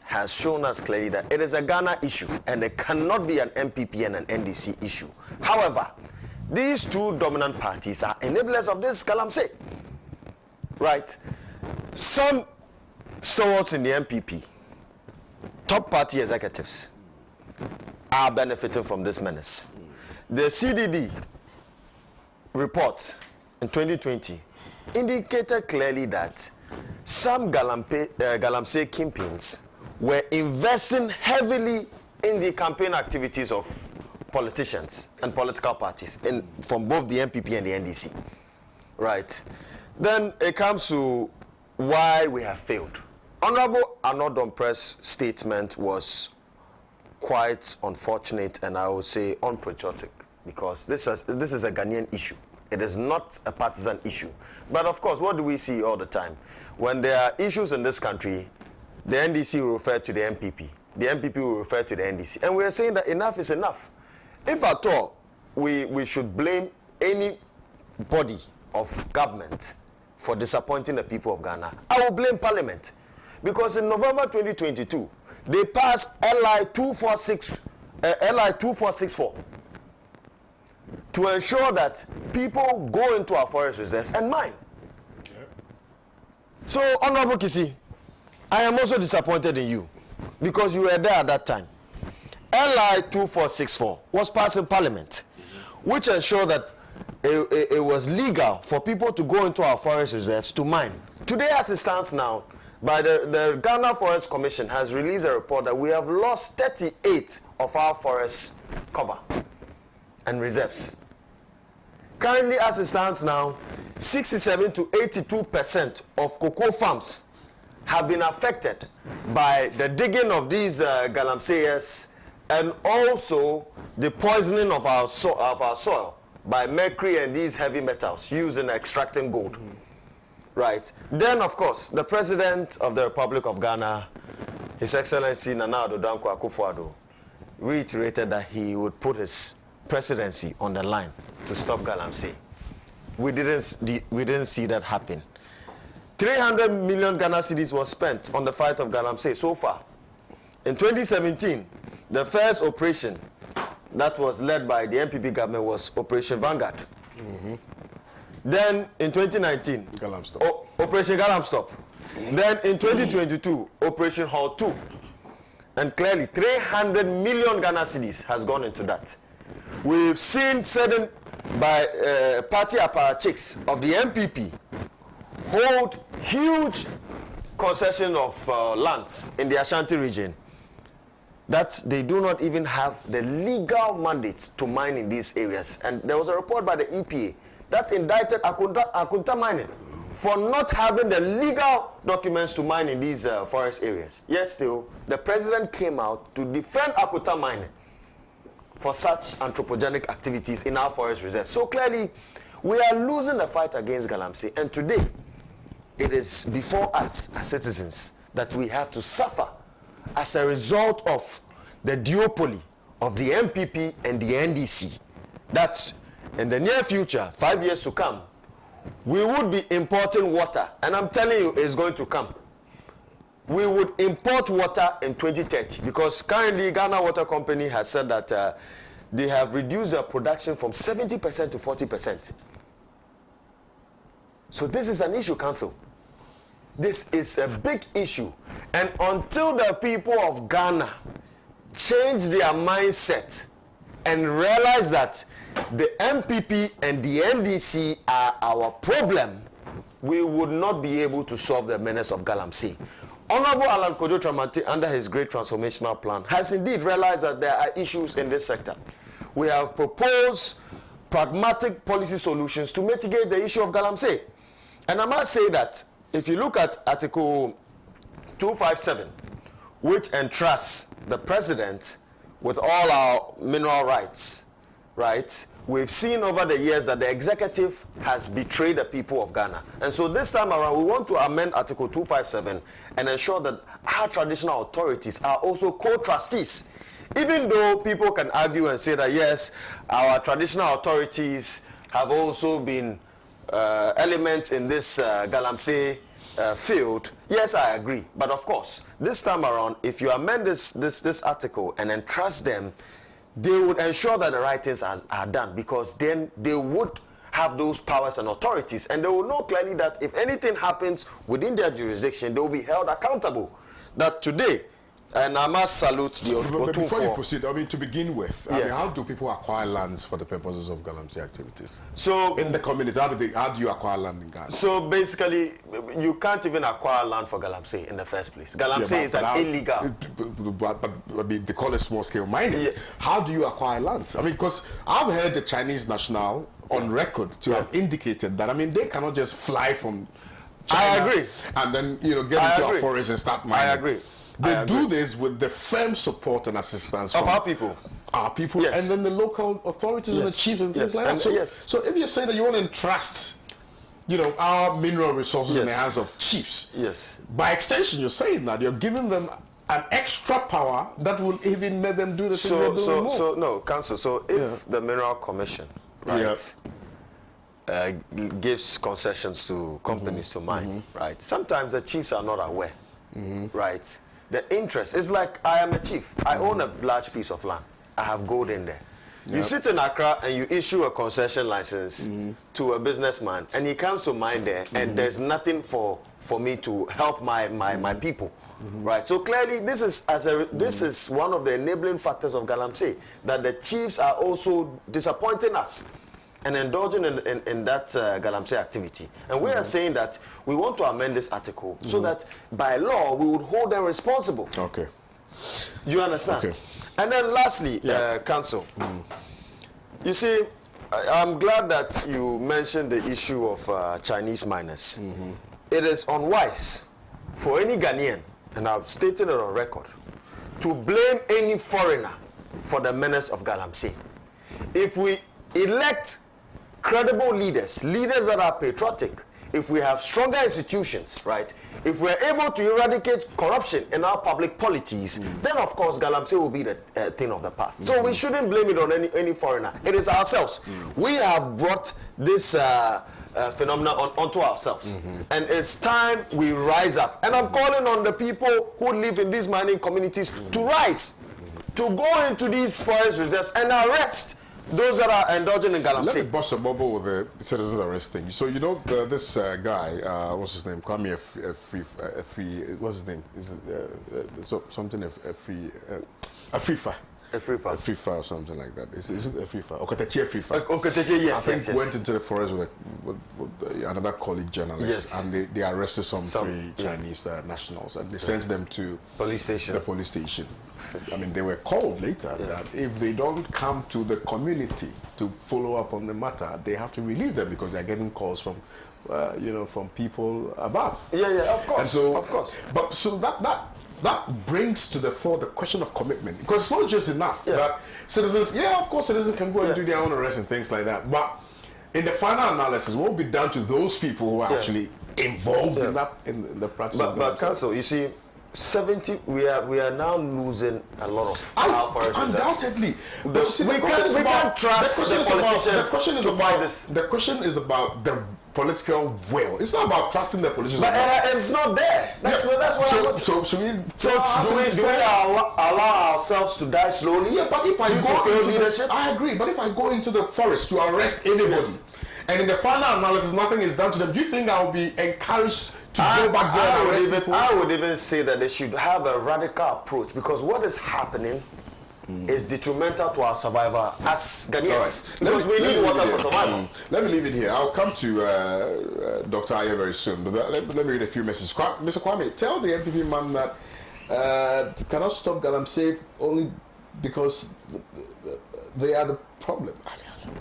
has shown us clearly that it is a Ghana issue and it cannot be an MPP and an NDC issue. However, these two dominant parties are enablers of this Galamsey, right? Some stalwarts in the MPP, top party executives, are benefiting from this menace. The CDD report in 2020 indicated clearly that some Galamsey kingpins were investing heavily in the campaign activities of politicians and political parties from both the MPP and the NDC. Right. Then it comes to why we have failed. Honorable Anodompre's statement was quite unfortunate and I would say unpatriotic, because this is a Ghanaian issue. It is not a partisan issue. But of course, what do we see all the time? When there are issues in this country, the NDC will refer to the MPP. The MPP will refer to the NDC. And we are saying that enough is enough. If at all we should blame any body of government for disappointing the people of Ghana, I will blame Parliament. Because in November 2022, they passed LI 2464 to ensure that people go into our forest reserves and mine. So, Honorable Kisi, I am also disappointed in you because you were there at that time. LI 2464 was passed in Parliament, which ensured that it was legal for people to go into our forest reserves to mine. Today, as it stands now, by the Ghana Forest Commission has released a report that we have lost 38 of our forest cover and reserves. Currently, as it stands now, 67 to 82% of cocoa farms have been affected by the digging of these Galamseyers and also the poisoning of our soil by mercury and these heavy metals used in extracting gold. Right. Then, of course, the President of the Republic of Ghana, His Excellency Nana Addo Dankwa Akufo-Addo, reiterated that he would put his presidency on the line to stop Galamsey. We didn't see that happen. 300 million Ghana cedis was spent on the fight of Galamsey so far. In 2017, the first operation that was led by the MPP government was Operation Vanguard. Then in 2019, Operation Galamstop. Then in 2022, Operation Hall 2. And clearly, 300 million Ghana cedis has gone into that. We've seen certain party apparatchiks of the MPP hold huge concession of lands in the Ashanti region that they do not even have the legal mandate to mine in these areas. And there was a report by the EPA that indicted Akunta Mining for not having the legal documents to mine in these forest areas. Yet still, the president came out to defend Akunta Mining for such anthropogenic activities in our forest reserves. So clearly, we are losing the fight against Galamsey. And today, it is before us as citizens that we have to suffer as a result of the duopoly of the MPP and the NDC. That in the near future, 5 years to come, we would be importing water. And I'm telling you, it's going to come. We would import water in 2030 because currently Ghana Water Company has said that they have reduced their production from 70% to 40%. So this is an issue, Council. This is a big issue. And until the people of Ghana change their mindset and realize that the MPP and the NDC are our problem, we would not be able to solve the menace of Galamsey. Honorable Alan Kojo Tramanti, under his great transformational plan, has indeed realized that there are issues in this sector. We have proposed pragmatic policy solutions to mitigate the issue of Galamsey. And I must say that if you look at Article 257, which entrusts the president with all our mineral rights, right? We've seen over the years that the executive has betrayed the people of Ghana. And so this time around, we want to amend Article 257 and ensure that our traditional authorities are also co-trustees. Even though people can argue and say that, yes, our traditional authorities have also been elements in this Galamsey field, yes, I agree. But of course, this time around, if you amend this article and entrust them, they would ensure that the right things are done, because then they would have those powers and authorities, and they will know clearly that if anything happens within their jurisdiction, they will be held accountable. That today, and I must salute the But before you proceed, I mean, to begin with, I mean, how do people acquire lands for the purposes of Galamsey activities? So in the community, how do you acquire land in Ghana? So basically, you can't even acquire land for Galamsey in the first place. Galamsey is illegal. But I mean, they call it small-scale mining. Yeah. How do you acquire lands? I mean, because I've heard the Chinese national on record to have indicated that, I mean, they cannot just fly from China. I agree. And then, you know, get into a forest and start mining. I agree. They do this with the firm support and assistance of our people. Our people, yes. And then the local authorities and the chiefs and things like that. So, so if you say that you want to entrust, you know, our mineral resources in the hands of chiefs, by extension, you're saying that you're giving them an extra power that will even make them do the thing they're doing more. So no, Council. So if the Mineral Commission, gives concessions to companies to mine, right? Sometimes the chiefs are not aware, right? The interest is like, I am a chief. I own a large piece of land. I have gold in there. You sit in Accra and you issue a concession license to a businessman, and he comes to mine there, and there's nothing for me to help my people, right? So clearly, this is one of the enabling factors of Galamsey, that the chiefs are also disappointing us and indulging in that Galamsey activity. And we are saying that we want to amend this article so that by law we would hold them responsible. Okay. Do you understand? Okay. And then lastly, Council, you see, I'm glad that you mentioned the issue of Chinese miners. It is unwise for any Ghanaian, and I've stated it on record, to blame any foreigner for the menace of Galamsey. If we elect credible leaders, leaders that are patriotic, if we have stronger institutions, right, if we're able to eradicate corruption in our public polities, then of course Galamsey will be the thing of the past. So we shouldn't blame it on any foreigner. It is ourselves. We have brought this phenomenon onto ourselves. And it's time we rise up. And I'm calling on the people who live in these mining communities to rise, to go into these forest reserves and arrest those that are indulging in Galamsey. Let me bust a bubble with the citizens arrest thing. So you know this guy, what's his name? Kwame what's his name? Is it something Afrifa or something like that. Is it Afrifa? Oketeche, yes. I think went into the forest with another colleague journalist, and they arrested some three Chinese nationals, and they sent them to the police station. I mean, they were called later that if they don't come to the community to follow up on the matter, they have to release them because they're getting calls from, from people above. Of course. And so, of course. But so that brings to the fore the question of commitment, because it's not just enough that citizens. Of course, citizens can go and do their own arrests and things like that. But in the final analysis, what will be done to those people who are actually involved in that in the practice? But Council, you see. 70, we are now losing a lot of our forest reserves. Undoubtedly. We can't trust the politicians to fight this. The question is about the political will. It's not about trusting the politicians. But it's not there. That's what should we... do we allow ourselves to die slowly? Yeah, but if I go into I agree, but if I go into the forest to arrest anybody, and in the final analysis nothing is done to them, do you think I will be encouraged to go back there? I would even say that they should have a radical approach, because what is happening is detrimental to our survival as Ghanaians. Because we need water for survival. Let me leave it here. I'll come to Dr. Aye very soon, but let me read a few messages. Mr. Kwame, tell the MPP man that cannot stop Galamsey only because they are the problem.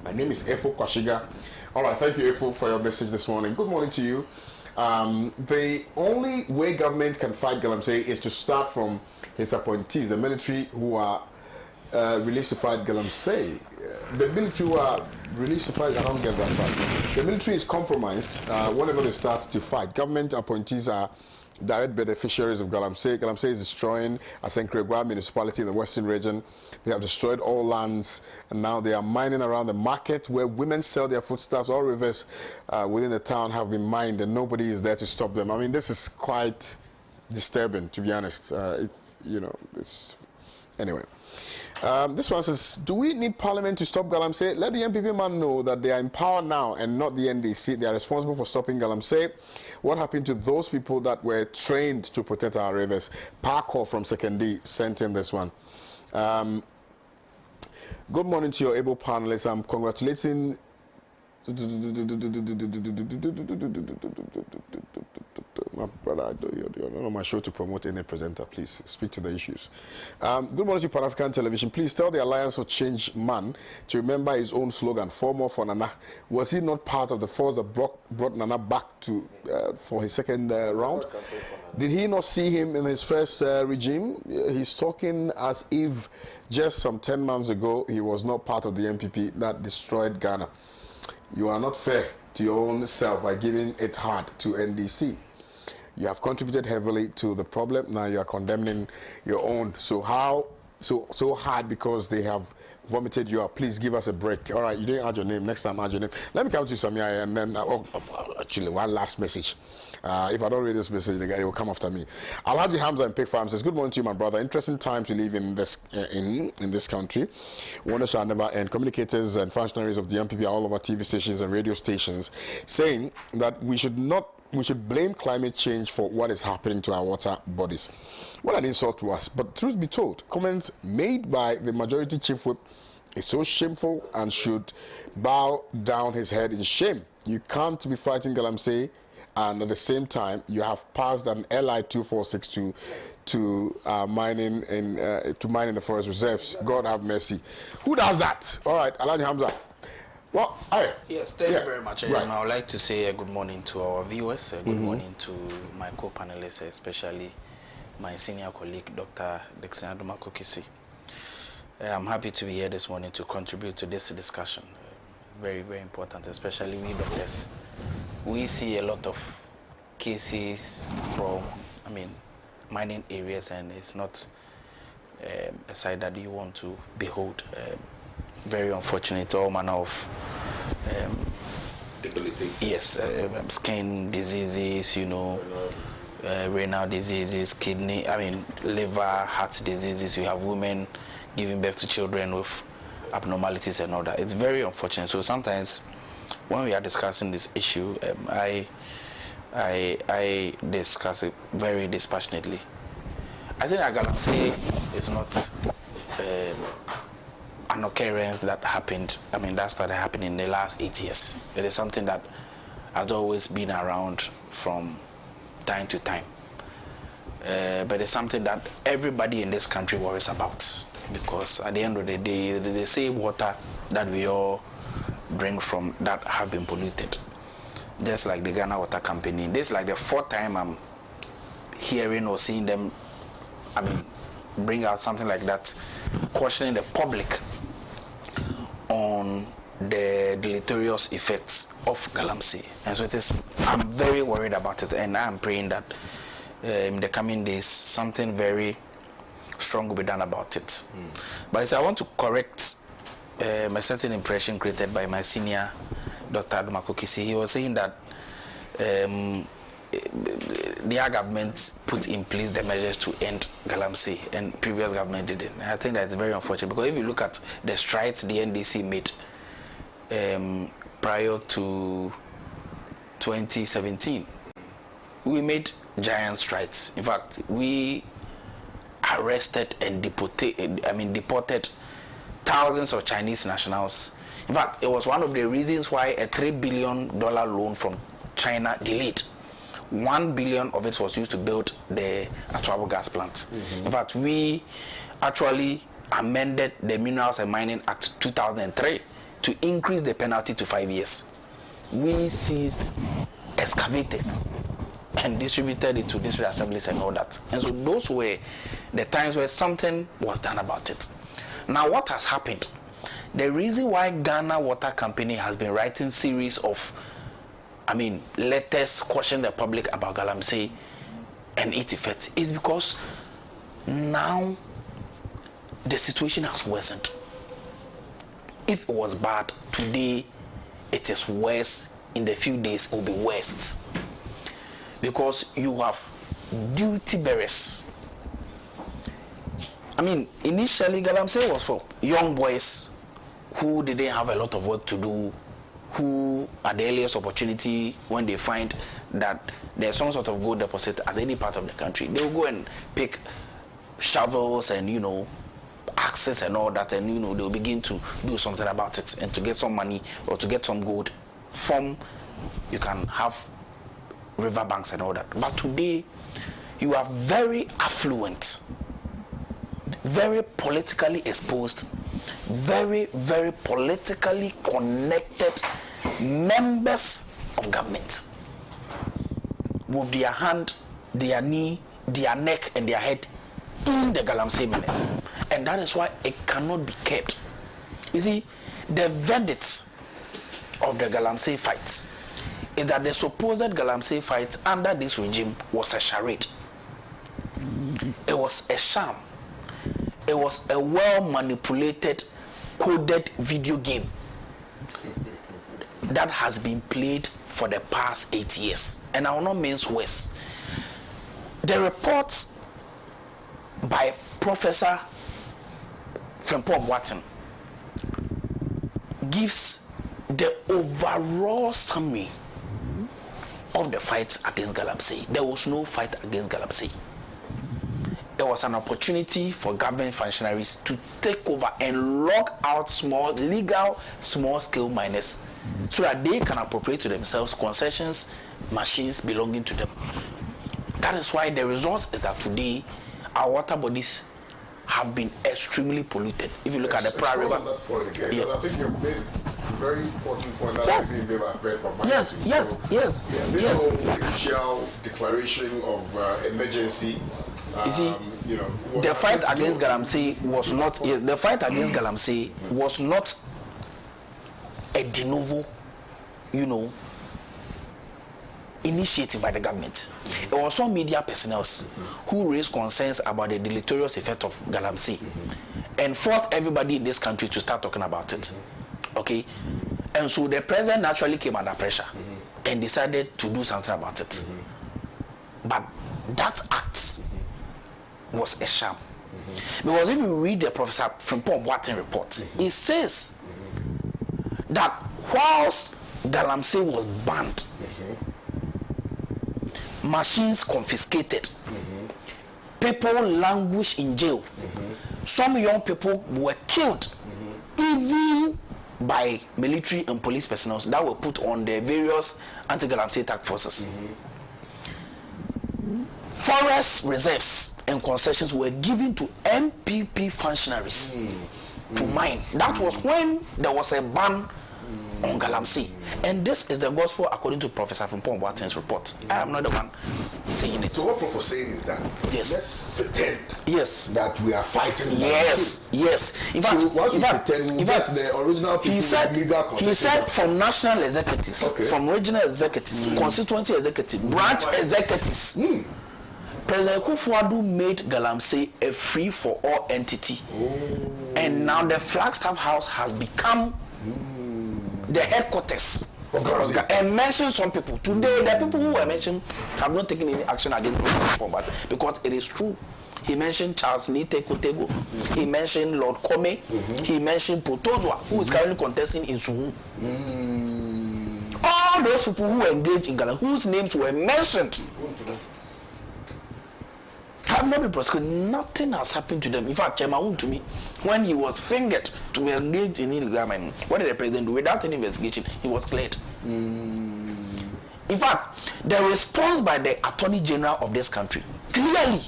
My name is Efo Kwashiga. All right, thank you, Efo, for your message this morning. Good morning to you. The only way government can fight Galamsey is to start from his appointees, the military who are released to fight Galamsey. The military who are released to fight, I don't get that part. The military is compromised whenever they start to fight. Government appointees are direct beneficiaries of Galamsey. Galamsey is destroying Asenkrewa municipality in the western region. They have destroyed all lands, and now they are mining around the market where women sell their foodstuffs. All rivers within the town have been mined, and nobody is there to stop them. I mean, this is quite disturbing, to be honest. Anyway. This one says, do we need Parliament to stop Galamsey? Let the MPP man know that they are in power now and not the NDC. They are responsible for stopping Galamsey. What happened to those people that were trained to protect our rivers? Parkour from Sekondi sent in this one. Good morning to your able panelists. I'm congratulating... My brother, you're not on my show to promote any presenter. Please speak to the issues. Good morning to Pan-African Television. Please tell the Alliance for Change man to remember his own slogan, 4 more for Nana. Was he not part of the force that brought Nana back to for his second round? Did he not see him in his first regime? He's talking as if just some 10 months ago he was not part of the MPP that destroyed Ghana. You are not fair to your own self by giving it hard to NDC. You have contributed heavily to the problem. Now you are condemning your own. So hard because they have vomited you up. Please give us a break. All right, you didn't add your name. Next time, add your name. Let me come to Samia, and then actually one last message. If I don't read this message, the guy will come after me. Alhaji Hamza in Pig Farm says, good morning to you, my brother. Interesting time to live in this in this country. Wonder shall never end. Communicators and functionaries of the MPP are all over TV stations and radio stations saying that we should blame climate change for what is happening to our water bodies. What an insult to us. But truth be told, comments made by the majority chief whip is so shameful and should bow down his head in shame. You can't be fighting Galamsey and at the same time you have passed an LI 2462 to mine in the forest reserves. God have mercy. Who does that? All right, Alhaji Hamza. Well, yes, thank you very much. Right. I would like to say good morning to our viewers, good morning to my co-panelists, especially my senior colleague, Dr. Decentralization. I'm happy to be here this morning to contribute to this discussion. very, very important, especially we doctors. We see a lot of cases from, mining areas, and it's not a side that you want to behold. Very unfortunate, all manner of debilitating. Yes, skin diseases, renal diseases, kidney, liver, heart diseases. You have women giving birth to children with abnormalities and all that. It's very unfortunate. So sometimes when we are discussing this issue, I discuss it very dispassionately. I think that Galamsey is not an occurrence that happened. That started happening in the last 8 years. It is something that has always been around from time to time. But it's something that everybody in this country worries about, because at the end of the day, they say water that we all drink from that have been polluted. Just like the Ghana Water Company. This is like the 4th time I'm hearing or seeing them bring out something like that, questioning the public on the deleterious effects of Galamsey. And so I'm very worried about it, and I'm praying that in the coming days something very strong will be done about it. But I want to correct a certain impression created by my senior, Dr. Boko Haram. He was saying that their government put in place the measures to end Galamsey, and previous government didn't. I think that's very unfortunate, because if you look at the strides the NDC made prior to 2017, we made giant strides. In fact, we arrested and deported thousands of Chinese nationals. In fact, it was one of the reasons why a $3 billion loan from China delayed. 1 billion of it was used to build the Electoral gas plant. In fact, we actually amended the Minerals and Mining Act 2003 to increase the penalty to 5 years. We seized excavators and distributed it to district assemblies and all that. And so those were the times where something was done about it. Now what has happened? The reason why Ghana Water Company has been writing series of letters questioning the public about Galamsey and its effect is because now the situation has worsened. If it was bad today, it is worse. In the few days, it will be worse, because you have duty bearers. Initially Galamsey was for young boys who didn't have a lot of work to do, who at the earliest opportunity, when they find that there's some sort of gold deposit at any part of the country, they will go and pick shovels and axes and all that, and they'll begin to do something about it, and to get some money or to get some gold from, you can have riverbanks and all that. But today you are very affluent, very politically exposed, very, very politically connected members of government with their hand, their knee, their neck and their head in the Galamsey menace. And that is why it cannot be kept. You see, the verdict of the Galamsey fights is that the supposed Galamsey fights under this regime was a charade. It was a sham. It was a well-manipulated, coded video game that has been played for the past 8 years. And I will not mince words. The reports by Professor Frempong Watson gives the overall summary of the fight against Galamsey. There was no fight against Galamsey. There was an opportunity for government functionaries to take over and lock out legal small-scale miners so that they can appropriate to themselves concessions, machines belonging to them. That is why the result is that today our water bodies have been extremely polluted. If you look at the Pra River. On that point again, Yeah. I think you've made a very important point that Yes. I think they've heard from my Yes. This whole initial declaration of emergency. You see, the fight against Galamsey was not. The fight against Galamsey was not a de novo, initiative by the government. It was some media personnel who raised concerns about the deleterious effect of Galamsey and forced everybody in this country to start talking about it. Okay? And so the president naturally came under pressure and decided to do something about it. But that act was a sham. Because if you read the Professor Frimpong Boateng report, it says that whilst Galamsey was banned, machines confiscated, people languished in jail, some young people were killed, even by military and police personnel that were put on the various anti-Galamsey task forces. Forest reserves and concessions were given to MPP functionaries to mine. That was when there was a ban on Galamsey. And this is the gospel according to Professor Frimpong Boateng's report. I am not the one saying it. So what Prof was saying is that let's pretend that we are fighting. Yes. In fact, so once we pretend, the original people he said from national executives, from regional executives, constituency executives, branch executives. President Kufuor made Galamsey a free-for-all entity. And now the Flagstaff House has become the headquarters of Galamsey. And mentioned some people. Today, the people who were mentioned have not taken any action against President because it is true. He mentioned Charles Nite Kotego. He mentioned Lord Kome. He mentioned Potozwa, who is currently contesting in Suhu. All those people who were engaged in Galamsey, whose names were mentioned, have not been prosecuted. Nothing has happened to them. In fact, Chemaun to me, when he was fingered to be engaged in illegal mining, what did the president do? Without any investigation, he was cleared. In fact, the response by the Attorney General of this country clearly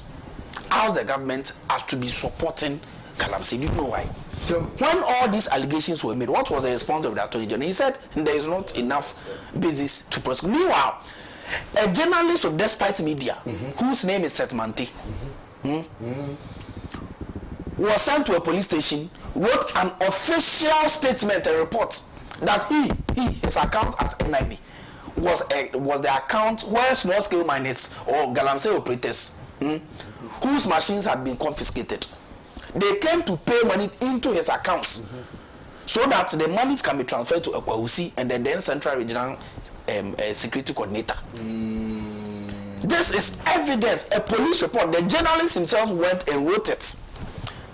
asked the government as to be supporting Galamsey. Do you know why? When all these allegations were made, what was the response of the Attorney General? He said there is not enough basis to prosecute. Meanwhile, a journalist of Despite Media, whose name is Seth Mante, was sent to a police station, wrote an official statement, a report that his account at NIB was the account where small-scale miners or Galamsey operators, whose machines had been confiscated, they came to pay money into his accounts so that the monies can be transferred to Ekwausi and then Central Regional Security Coordinator. This is evidence, a police report. The journalist himself went and wrote it,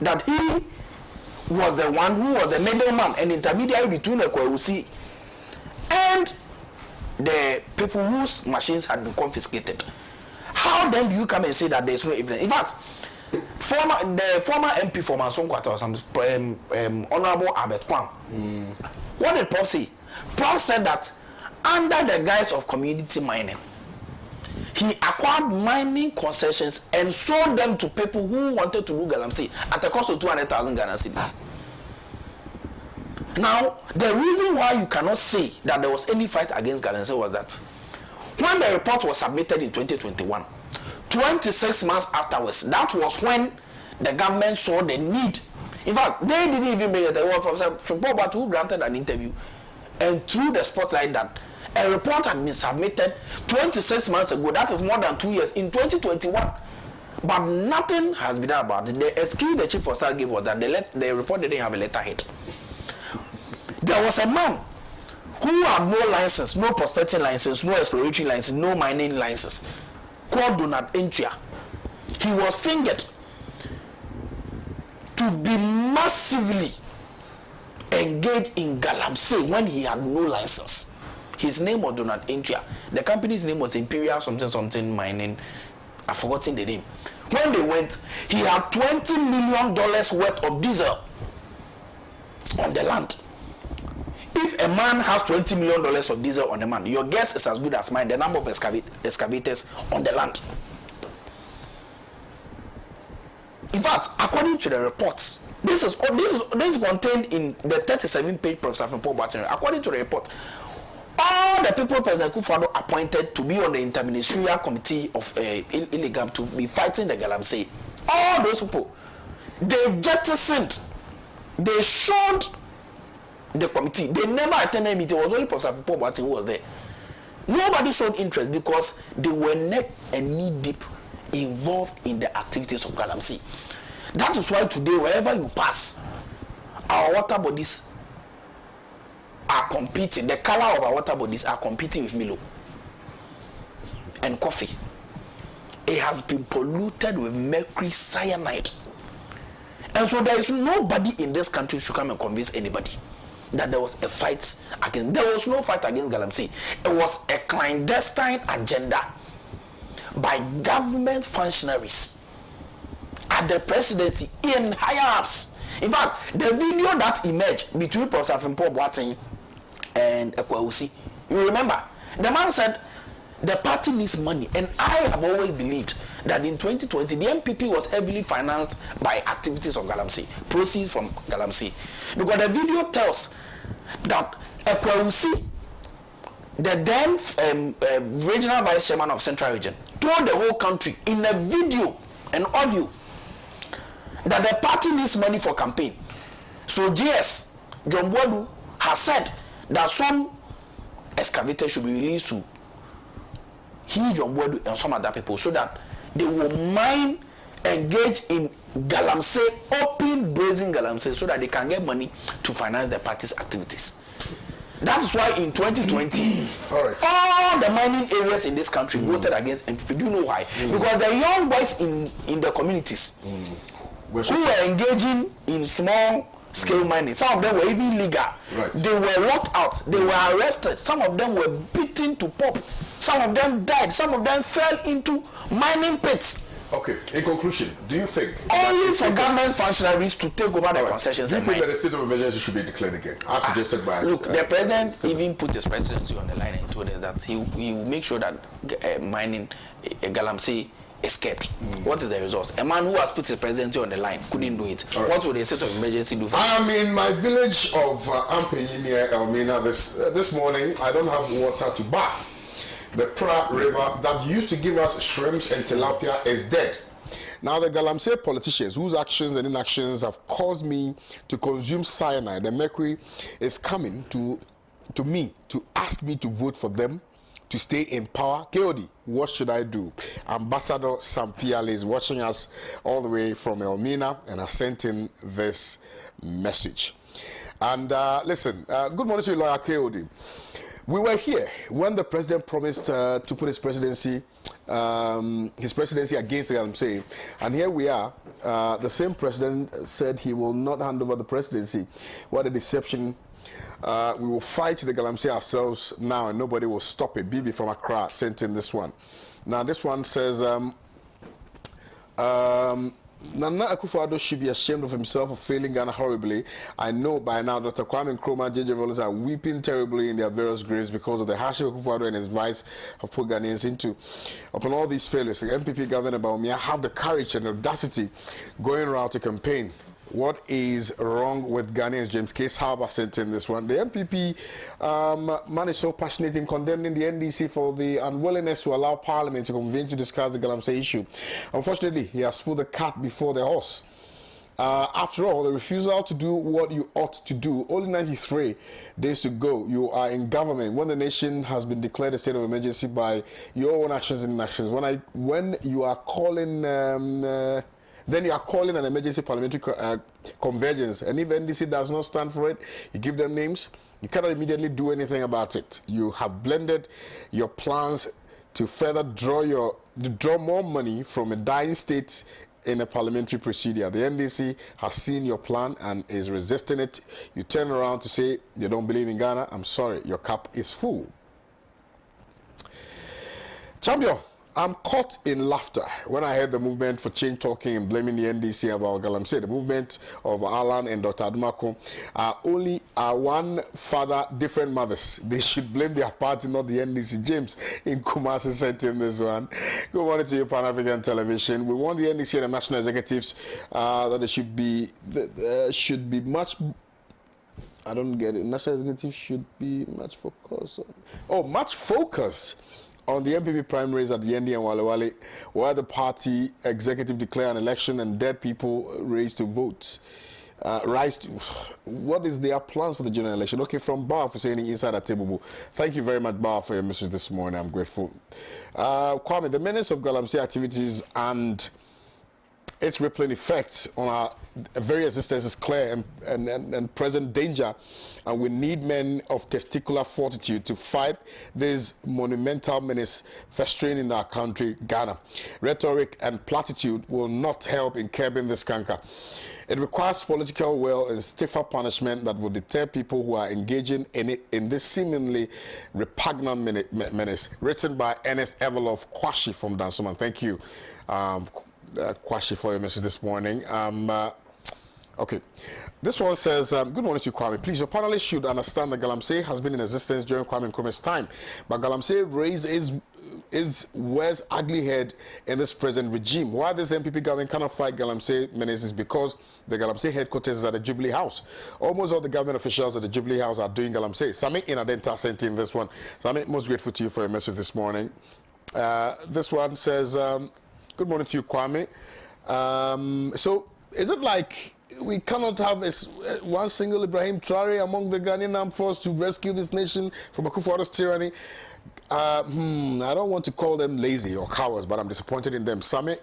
that he was the one who was the middleman and intermediary between Ekwausi and the people whose machines had been confiscated. How then do you come and say that there is no evidence? In fact, the former MP for Mansonkwata or some Honorable Albert Kwam, what did Prof say? Prof said that under the guise of community mining, he acquired mining concessions and sold them to people who wanted to do Galamsey at a cost of 200,000 Ghana cedis. Now, the reason why you cannot say that there was any fight against Galamsey was that when the report was submitted in 2021, 26 months afterwards, that was when the government saw the need. In fact, they didn't even bring it. There was Professor Frimpong Boateng who granted an interview and threw the spotlight that a report had been submitted 26 months ago. That is more than 2 years, in 2021. But nothing has been done about it. The excuse the chief of staff gave was that the report didn't have a letterhead. There was a man who had no license, no prospecting license, no exploratory license, no mining license, called Donald Entria. He was fingered to be massively engaged in Galamsey when he had no license. His name was Donald Entria. The company's name was Imperial something mining. I've forgotten the name. When they went, he had $20 million worth of diesel on the land. If a man has $20 million of diesel on the land, your guess is as good as mine, the number of excavators on the land. In fact, according to the reports, this is contained in the 37-page Professor Frimpong Boateng. According to the report, all the people President Kufuor appointed to be on the interministerial committee of illegal to be fighting the Galamsey, all those people, they jettisoned, they shunned the committee. They never attended a meeting. It was only Professor Paul Boateng who was there. Nobody showed interest because they were neck and knee deep involved in the activities of Galamsey. That is why today, wherever you pass, our water bodies are competing. The color of our water bodies are competing with Milo and coffee. It has been polluted with mercury cyanide. And so there is nobody in this country who should come and convince anybody that there was a fight against. There was no fight against Galamsey. It was a clandestine agenda by government functionaries at the presidency in higher ups. In fact, the video that emerged between Professor Paul Boateng and KWAME, you remember, the man said the party needs money, and I have always believed that in 2020 the MPP was heavily financed by activities of Galamsey, proceeds from Galamsey, because the video tells that KWAME, the then regional vice chairman of Central Region, told the whole country in a video and audio that the party needs money for campaign. So GS John Boadu has said that some excavators should be released to he, John Boadu, and some other people, so that they will mine, engage in Galamsey, open brazen Galamsey, so that they can get money to finance the party's activities. That is why in 2020, all the mining areas in this country voted against MPP. Do you know why? Because the young boys in the communities who were engaging in small scale mining, some of them were even legal. They were locked out. They were arrested. Some of them were beaten to pulp. Some of them died. Some of them fell into mining pits. Okay, in conclusion, do you think only for government functionaries to take over the concessions? Do you think that the state of emergency should be declared again, as suggested by look, the president even put his presidency on the line and told us that he will make sure that mining Galamsey is kept. What is the result? A man who has put his presidency on the line couldn't do it. What would the state of emergency do for I am in my village of Ampenyi near Elmina this morning. I don't have water to bath. The Pra River that used to give us shrimps and tilapia is dead. Now the Galamsey politicians whose actions and inactions have caused me to consume cyanide, the mercury is coming to me to ask me to vote for them to stay in power. KOD, what should I do? Ambassador Sampiale is watching us all the way from Elmina and has sent in this message. And listen, good morning to you, lawyer KOD. We were here when the president promised to put his presidency against Galamsey, and here we are. The same president said he will not hand over the presidency. What a deception! We will fight the Galamsey ourselves now, and nobody will stop it. Bibi from Accra sent in this one. Now this one says, Nana Akufo-Addo should be ashamed of himself for failing Ghana horribly. I know by now Dr. Kwame Nkrumah and JJ Rollins are weeping terribly in their various graves because of the hardship Akufo-Addo and his vice have put Ghanaians into. Upon all these failures, the MPP government about me have the courage and audacity going around to campaign. What is wrong with Ghanaians? James Case Harbour sent in this one. The MPP man is so passionate in condemning the NDC for the unwillingness to allow Parliament to convene to discuss the Galamsey issue. Unfortunately, he has put the cat before the horse. After all, the refusal to do what you ought to do, only 93 days to go. You are in government when the nation has been declared a state of emergency by your own actions and inactions. When you are calling... then you are calling an emergency parliamentary convergence, and if NDC does not stand for it, you give them names. You cannot immediately do anything about it. You have blended your plans to further draw more money from a dying state in a parliamentary procedure. The NDC has seen your plan and is resisting it. You turn around to say you don't believe in Ghana. I'm sorry, your cup is full. Champion. I'm caught in laughter when I heard the movement for change talking and blaming the NDC about Galamsey. The movement of Alan and Dr. Adumako are one father, different mothers. They should blame their party, not the NDC. James in Kumasi sent in this one. Good morning to you, Pan-African Television. We want the NDC and the national executives that they should be much... I don't get it. National executives should be much focused on... much focused on the MPP primaries at the ND and Wale Wale, where the party executive declare an election and dead people raised to vote. rise to, what is their plans for the general election? Okay, from Bar for saying inside the table. Thank you very much, Bar, for your message this morning. I'm grateful. Kwame, the menace of Galamsey activities and its rippling effect on our very existence is clear and present danger, and we need men of testicular fortitude to fight this monumental menace festering in our country, Ghana. Rhetoric and platitude will not help in curbing this canker. It requires political will and stiffer punishment that will deter people who are engaging in this seemingly repugnant menace. Written by Ernest Evelof Kwashi from DANSO. Thank you, Kwashi, for your message this morning. Okay, this one says, good morning to you, Kwame. Please, your panelists should understand that Galamsey has been in existence during Kwame Nkrumah's time, but Galamsey raised his worst ugly head in this present regime. Why this MPP government cannot fight Galamsey menace is because the Galamsey headquarters is at the Jubilee House. Almost all the government officials at the Jubilee House are doing Galamsey. Sami Inadenta sent in this one. Sami, most grateful to you for your message this morning. This one says, good morning to you, Kwame. So, is it like we cannot have one single Ibrahim Traore among the Ghanaian armed force to rescue this nation from Akufo-Addo's tyranny? I don't want to call them lazy or cowards, but I'm disappointed in them. Sami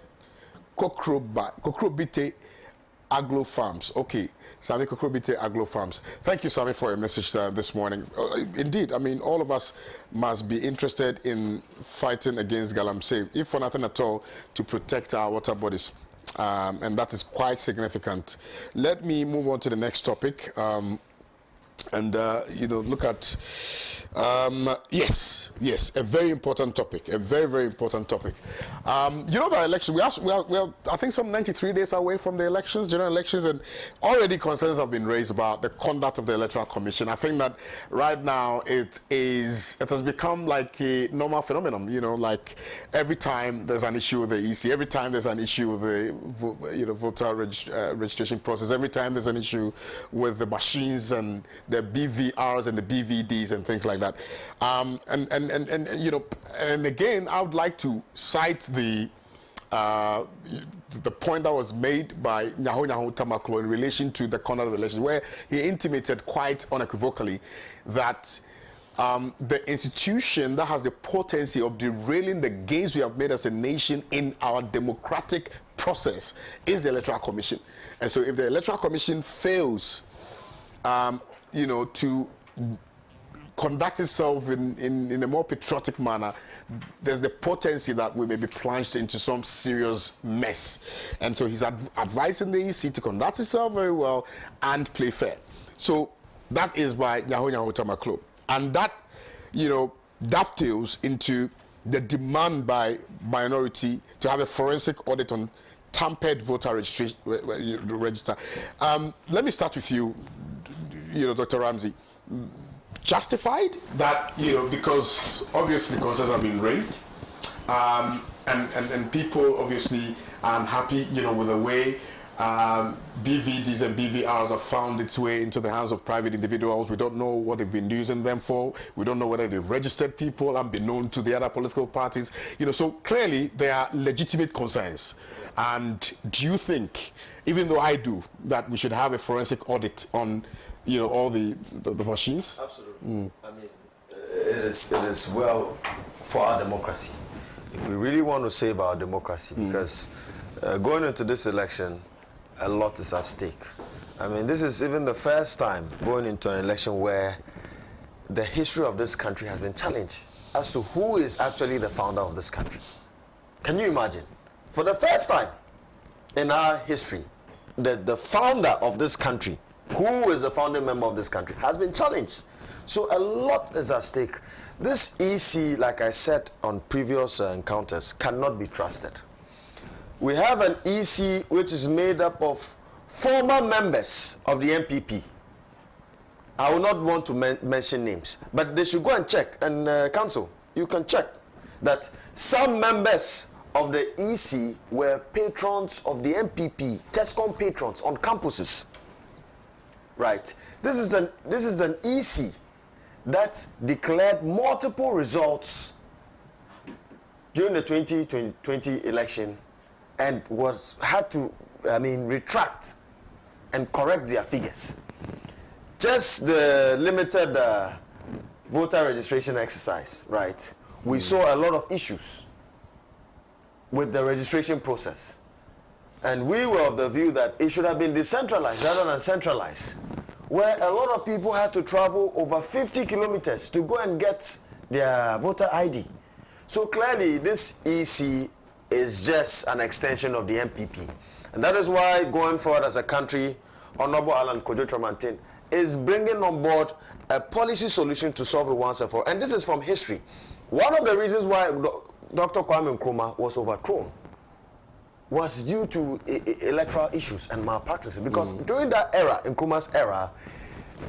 Kokrobite Aglo Farms. Okay, Sami Kokrobite Aglo Farms. Thank you, Sami, for your message this morning. Indeed, I mean, all of us must be interested in fighting against Galamsey, if for nothing at all, to protect our water bodies. And that is quite significant. Let me move on to the next topic. Look at yes, a very important topic, a very, very important topic. The election, we are I think some 93 days away from the elections, general elections, and already concerns have been raised about the conduct of the Electoral Commission. I think that right now it has become like a normal phenomenon, like every time there's an issue with the EC, every time there's an issue with the voter registration process, every time there's an issue with the machines and the BVRs and the BVDs and things like that. And again, I would like to cite the point that was made by Nyaho Tamaklo in relation to the conduct of the elections, where he intimated quite unequivocally that the institution that has the potency of derailing the gains we have made as a nation in our democratic process is the Electoral Commission. And so if the Electoral Commission fails to conduct itself in a more patriotic manner, there's the potency that we may be plunged into some serious mess. And so he's advising the EC to conduct itself very well and play fair. So that is by Nyaho Tamaklo. And that, dovetails into the demand by minority to have a forensic audit on tampered voter register. Let me start with you, Dr. Ramsey. Justified that, because obviously concerns have been raised, and people obviously are unhappy, with the way BVDs and BVRs have found its way into the hands of private individuals. We don't know what they've been using them for. We don't know whether they've registered people unbeknown to the other political parties. So clearly there are legitimate concerns. And do you think, even though I do, that we should have a forensic audit on all the machines? Absolutely. I mean, it is well for our democracy. If we really want to save our democracy, because going into this election, a lot is at stake. I mean, this is even the first time going into an election where the history of this country has been challenged as to who is actually the founder of this country. Can you imagine? For the first time in our history, the founder of this country, who is the founding member of this country, has been challenged. So a lot is at stake. This EC, like I said on previous encounters, cannot be trusted. We have an EC which is made up of former members of the MPP. I will not want to mention names, but they should go and check. And council, you can check that some members of the EC were patrons of the MPP, TESCOM patrons on campuses. Right. This is an EC that declared multiple results during the 2020 election and had to retract and correct their figures. Just the limited voter registration exercise, right? We saw a lot of issues with the registration process. And we were of the view that it should have been decentralized rather than centralized, where a lot of people had to travel over 50 kilometers to go and get their voter ID. So clearly, this EC is just an extension of the MPP. And that is why, going forward as a country, Honorable Alan Kojo Tramantin is bringing on board a policy solution to solve it once and for all. And this is from history. One of the reasons why Dr. Kwame Nkrumah was overthrown was due to electoral issues and malpractices. Because during that era, Nkrumah's era,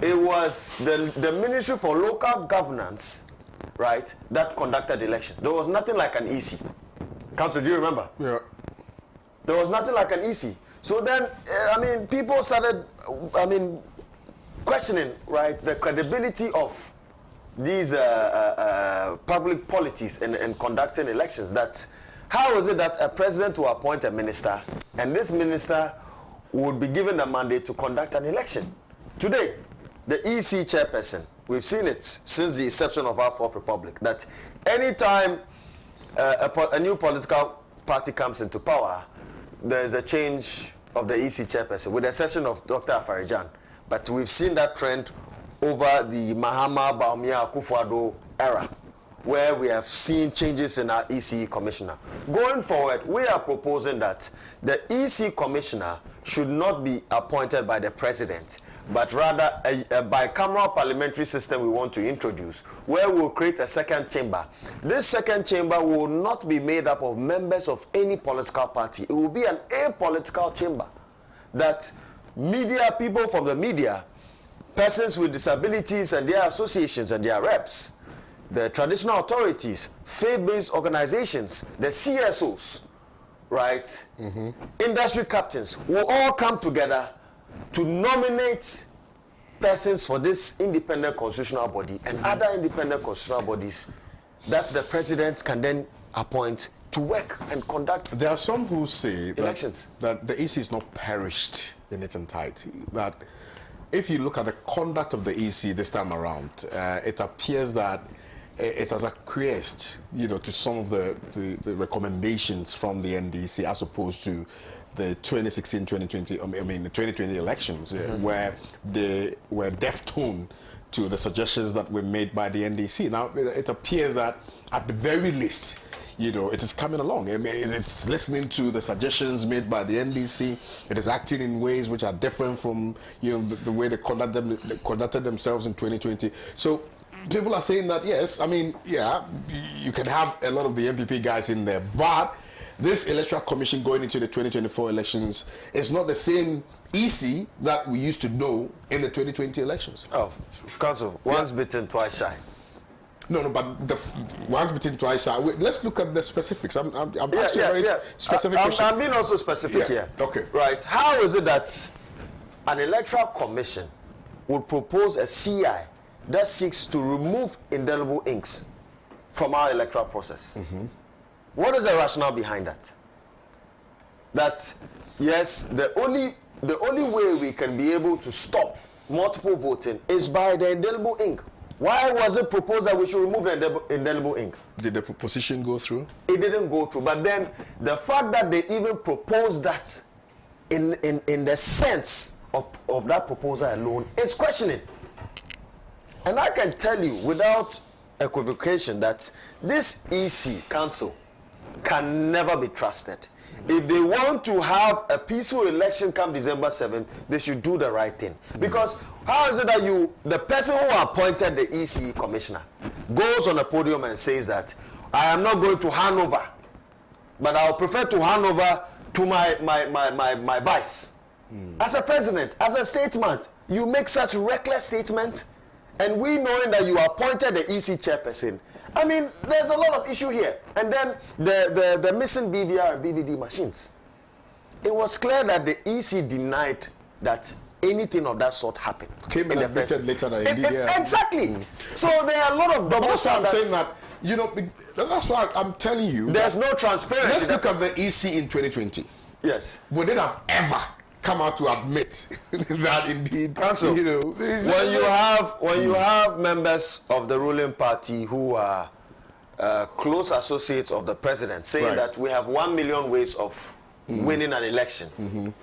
it was the Ministry for Local Governance, right, that conducted elections. There was nothing like an EC. Council, do you remember? Yeah. There was nothing like an EC. So then, I mean, people started, questioning, right, the credibility of these public polities in conducting elections. That how is it that a president will appoint a minister and this minister would be given a mandate to conduct an election? Today, the EC chairperson, we've seen it since the inception of our Fourth Republic, that anytime a new political party comes into power, there's a change of the EC chairperson, with the exception of Dr. Afarijan. But we've seen that trend over the Mahama Bawumia Akufo-Addo era, where we have seen changes in our EC commissioner. Going forward, we are proposing that the EC commissioner should not be appointed by the president, but rather a bicameral parliamentary system we want to introduce, where we'll create a second chamber. This second chamber will not be made up of members of any political party. It will be an apolitical chamber that media, people from the media, persons with disabilities and their associations and their reps, the traditional authorities, faith-based organizations, the CSOs, right, industry captains will all come together to nominate persons for this independent constitutional body and other independent constitutional bodies that the president can then appoint to work and conduct. There are some who say elections. That the EC is not perished in its entirety. That if you look at the conduct of the EC this time around, it appears that it has acquiesced, to some of the recommendations from the NDC as opposed to the 2016-2020, the 2020 elections, where they were deaf-toned to the suggestions that were made by the NDC. Now, it appears that at the very least, it is coming along. It's listening to the suggestions made by the NDC. It is acting in ways which are different from, the way they conducted themselves in 2020. So people are saying that, yes, you can have a lot of the MPP guys in there, but this Electoral Commission going into the 2024 elections is not the same EC that we used to know in the 2020 elections. Oh, Council, once bitten, twice shy. No, but once bitten, twice shy. Let's look at the specifics. I'm asking a very specific question. I'm being also specific here. Okay. Right. How is it that an Electoral Commission would propose a CI that seeks to remove indelible inks from our electoral process? What is the rationale behind that? That, yes, the only way we can be able to stop multiple voting is by the indelible ink. Why was it proposed that we should remove the indelible ink? Did the proposition go through? It didn't go through. But then the fact that they even proposed that in the sense of that proposal alone is questioning. And I can tell you without equivocation that this EC Council can never be trusted. If they want to have a peaceful election come December 7th, they should do the right thing. Because how is it that the person who appointed the EC commissioner goes on a podium and says that I am not going to hand over, but I would prefer to hand over to my vice. As a president, as a statesman, you make such reckless statement, and we knowing that you appointed the EC chairperson, there's a lot of issue here. And then the missing BVR and BVD machines. It was clear that the EC denied that anything of that sort happened. Came and admitted later that indeed, exactly. So there are a lot of double standards. I'm saying that, that's why I'm telling you. There's no transparency. Let's look at the EC in 2020. Yes. Would it have ever come out to admit that indeed, Council, you know, when you have members of the ruling party who are close associates of the president saying that we have 1 million ways of winning an election,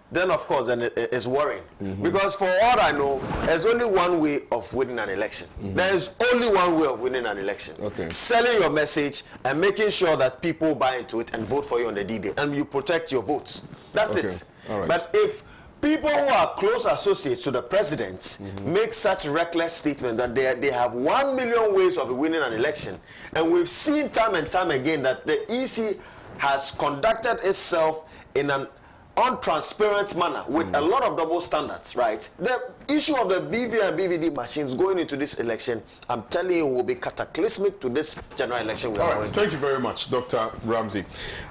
then of course then it's worrying. Because for all I know, there's only one way of winning an election. There is only one way of winning an election. Selling your message and making sure that people buy into it and vote for you on the D-Day, and you protect your votes. That's it. But if people who are close associates to the president make such reckless statements that they have 1 million ways of winning an election, and we've seen time and time again that the EC has conducted itself in an untransparent manner with a lot of double standards, right? The issue of the BV and BVD machines going into this election, I'm telling you, will be cataclysmic to this general election. All right, thank you very much, Dr. Ramsey.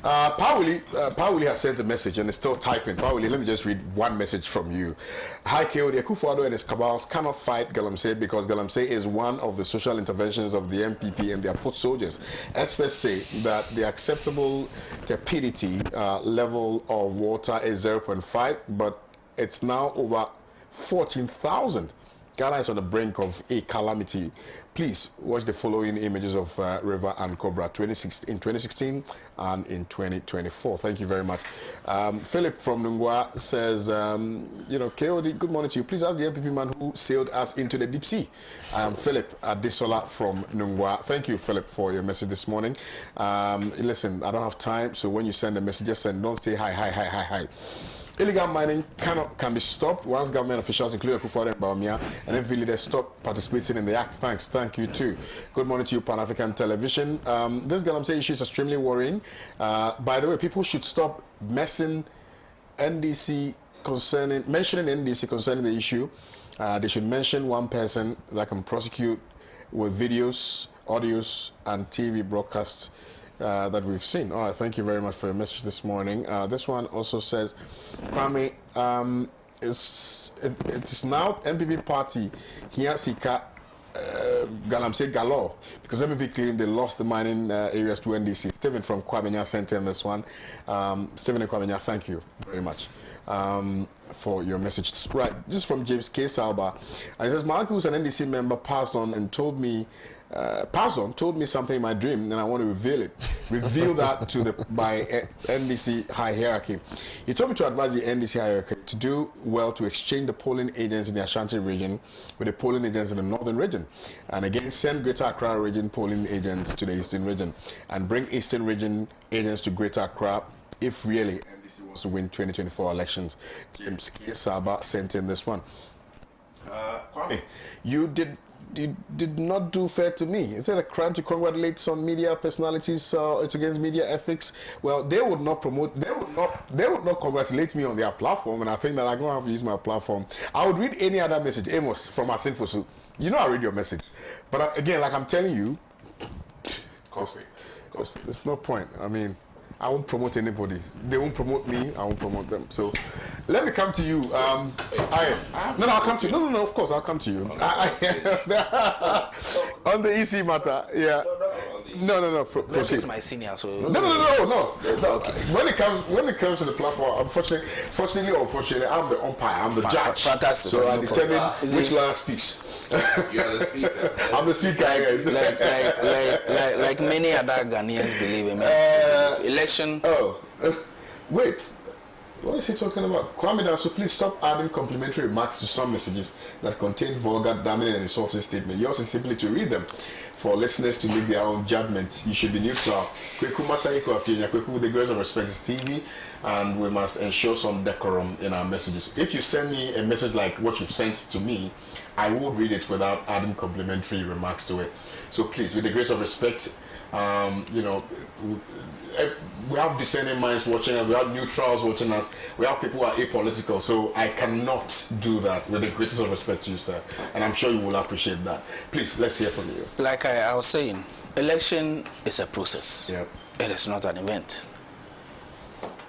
Pawuli has sent a message and is still typing. Pawuli, let me just read one message from you. Hi, KOD. Akufo-Addo and his cabals cannot fight Galamsey because Galamsey is one of the social interventions of the MPP and their foot soldiers. Experts say that the acceptable turbidity level of water is 0.5, but it's now over 14,000. Ghana is on the brink of a calamity. Please watch the following images of River and Cobra in 2016 and in 2024. Thank you very much. Philip from Nungwa says, you know, KOD, good morning to you. Please ask the MPP man who sailed us into the deep sea. I am Philip Adesola from Nungwa. Thank you, Philip, for your message this morning. Listen, I don't have time, so when you send a message, just send, don't say hi. Illegal mining can be stopped once government officials, including Akufo-Addo and Bawumia, and MPP leaders stop participating in the act. Thanks. Thank you too. Good morning to you, Pan-African Television. This Galamsey issue is extremely worrying. By the way, people should stop mentioning NDC concerning the issue. They should mention one person that can prosecute with videos, audios, and TV broadcasts that we've seen. All right, thank you very much for your message this morning. This one also says, Kwame, it's now MPP party here Sika Galamsey galore because MPP claimed they lost the mining areas to NDC. Stephen from Kwamenya sent in this one. Stephen and Kwamenya, thank you very much for your message. Right, this is from James K. Salba. And he says, my uncle, who's an NDC member, passed on, told me something in my dream, and I want to reveal that to my NDC high hierarchy. He told me to advise the NDC hierarchy to do well to exchange the polling agents in the Ashanti region with the polling agents in the northern region, and again send Greater Accra region polling agents to the eastern region, and bring eastern region agents to Greater Accra if really NDC wants to win 2024 elections. James K. Saba sent in this one. Kwame, you did not do fair to me. Is it a crime to congratulate some media personalities? It's against media ethics. Well, they would not congratulate me on their platform, and I think that I'm going to have to use my platform. I would read any other message. Amos from Asinfosu. You know I read your message. But again, like I'm telling you, there's no point. I mean, I won't promote anybody. They won't promote me. I won't promote them. So, let me come to you. I'll come to you. No, of course, I'll come to you. On the EC matter, yeah. No. Proceed. It's my senior, so no. Okay. When it comes to the platform, fortunately or unfortunately, I'm the umpire. I'm the judge. Fantastic. So I determine which lawyer speaks. You are the speaker. I'm the speaker, guys. like many other Ghanaians believe in me. Election. Wait. What is he talking about? Kwame DANSO, please stop adding complimentary remarks to some messages that contain vulgar, damning, and insulting statements. Yours is simply to read them for listeners to make their own judgment. You should be neutral. Kweku Mataiko Afienya, Kweku, with the grace of respect, is TV, and we must ensure some decorum in our messages. If you send me a message like what you've sent to me, I would read it without adding complimentary remarks to it. So please, with the grace of respect, we have discerning minds watching us, we have neutrals watching us, we have people who are apolitical, so I cannot do that with the greatest of respect to you, sir, and I'm sure you will appreciate that. Please, let's hear from you. Like I was saying, election is a process. Yep. It is not an event.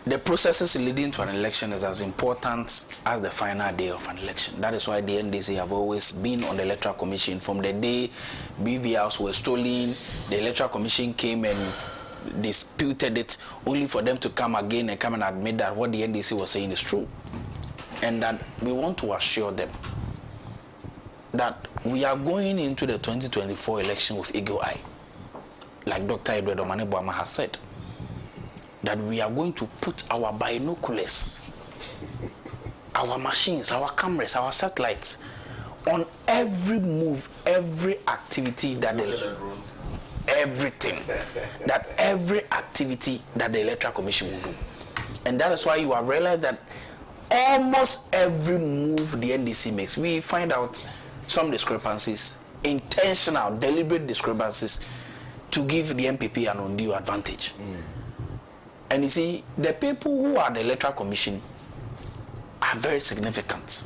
The processes leading to an election is as important as the final day of an election. That is why the NDC have always been on the Electoral Commission. From the day BVRs were stolen, the Electoral Commission came and disputed it, only for them to come again and come and admit that what the NDC was saying is true. and that we want to assure them that we are going into the 2024 election with eagle eye. Like Dr. Edward Omanebwama has said, that we are going to put our binoculars, our machines, our cameras, our satellites on every move, every activity that everything, that every activity that the Electoral Commission will do. And that is why you have realized that almost every move the NDC makes, we find out some discrepancies, intentional, deliberate discrepancies, to give the MPP an undue advantage. And you see, the people who are the Electoral Commission are very significant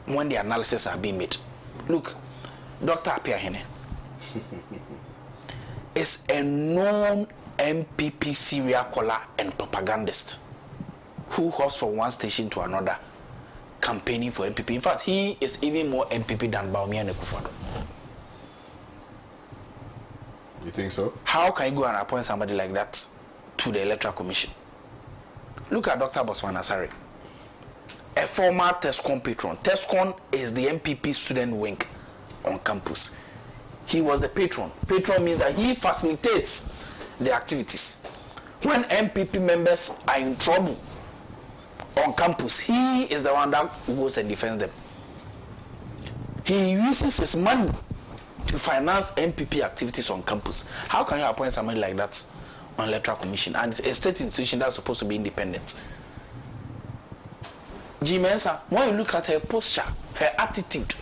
when the analysis are being made. Look, Dr. Apiahene is a known MPP serial caller and propagandist who hops from one station to another campaigning for MPP. In fact, he is even more MPP than Bawumia Nekufo-Addo. You think so? How can you go and appoint somebody like that to the Electoral Commission? Look at Dr. Bosman Asare, a former TESCON patron. TESCON is the MPP student wing on campus. He was the patron. Patron means that he facilitates the activities. When MPP members are in trouble on campus, he is the one that goes and defends them. He uses his money to finance MPP activities on campus. How can you appoint somebody like that on Electoral Commission and a state institution that's supposed to be independent? G. Mensah, when you look at her posture, her attitude,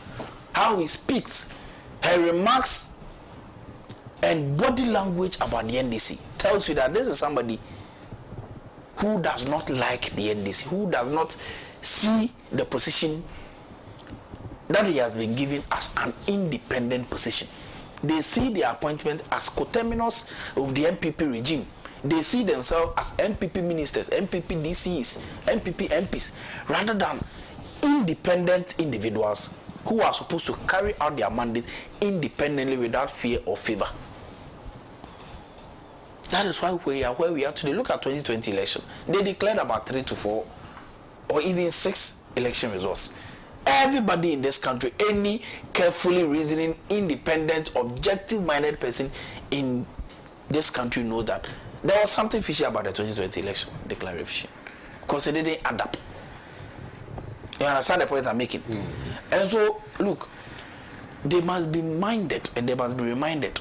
how he speaks, her remarks, and body language about the NDC tells you that this is somebody who does not like the NDC, who does not see the position that he has been given as an independent position. They see the appointment as coterminous of the MPP regime. They see themselves as MPP ministers, MPP DCs, MPP MPs, rather than independent individuals who are supposed to carry out their mandate independently without fear or favor. That is why we are where we are today. Look at 2020 election. They declared about 3 to 4 or even 6 election results. Everybody in this country, any carefully reasoning, independent, objective-minded person in this country knows that there was something fishy about the 2020 election declaration, because it didn't add up. You understand the point I'm making? And so, look, they must be minded and they must be reminded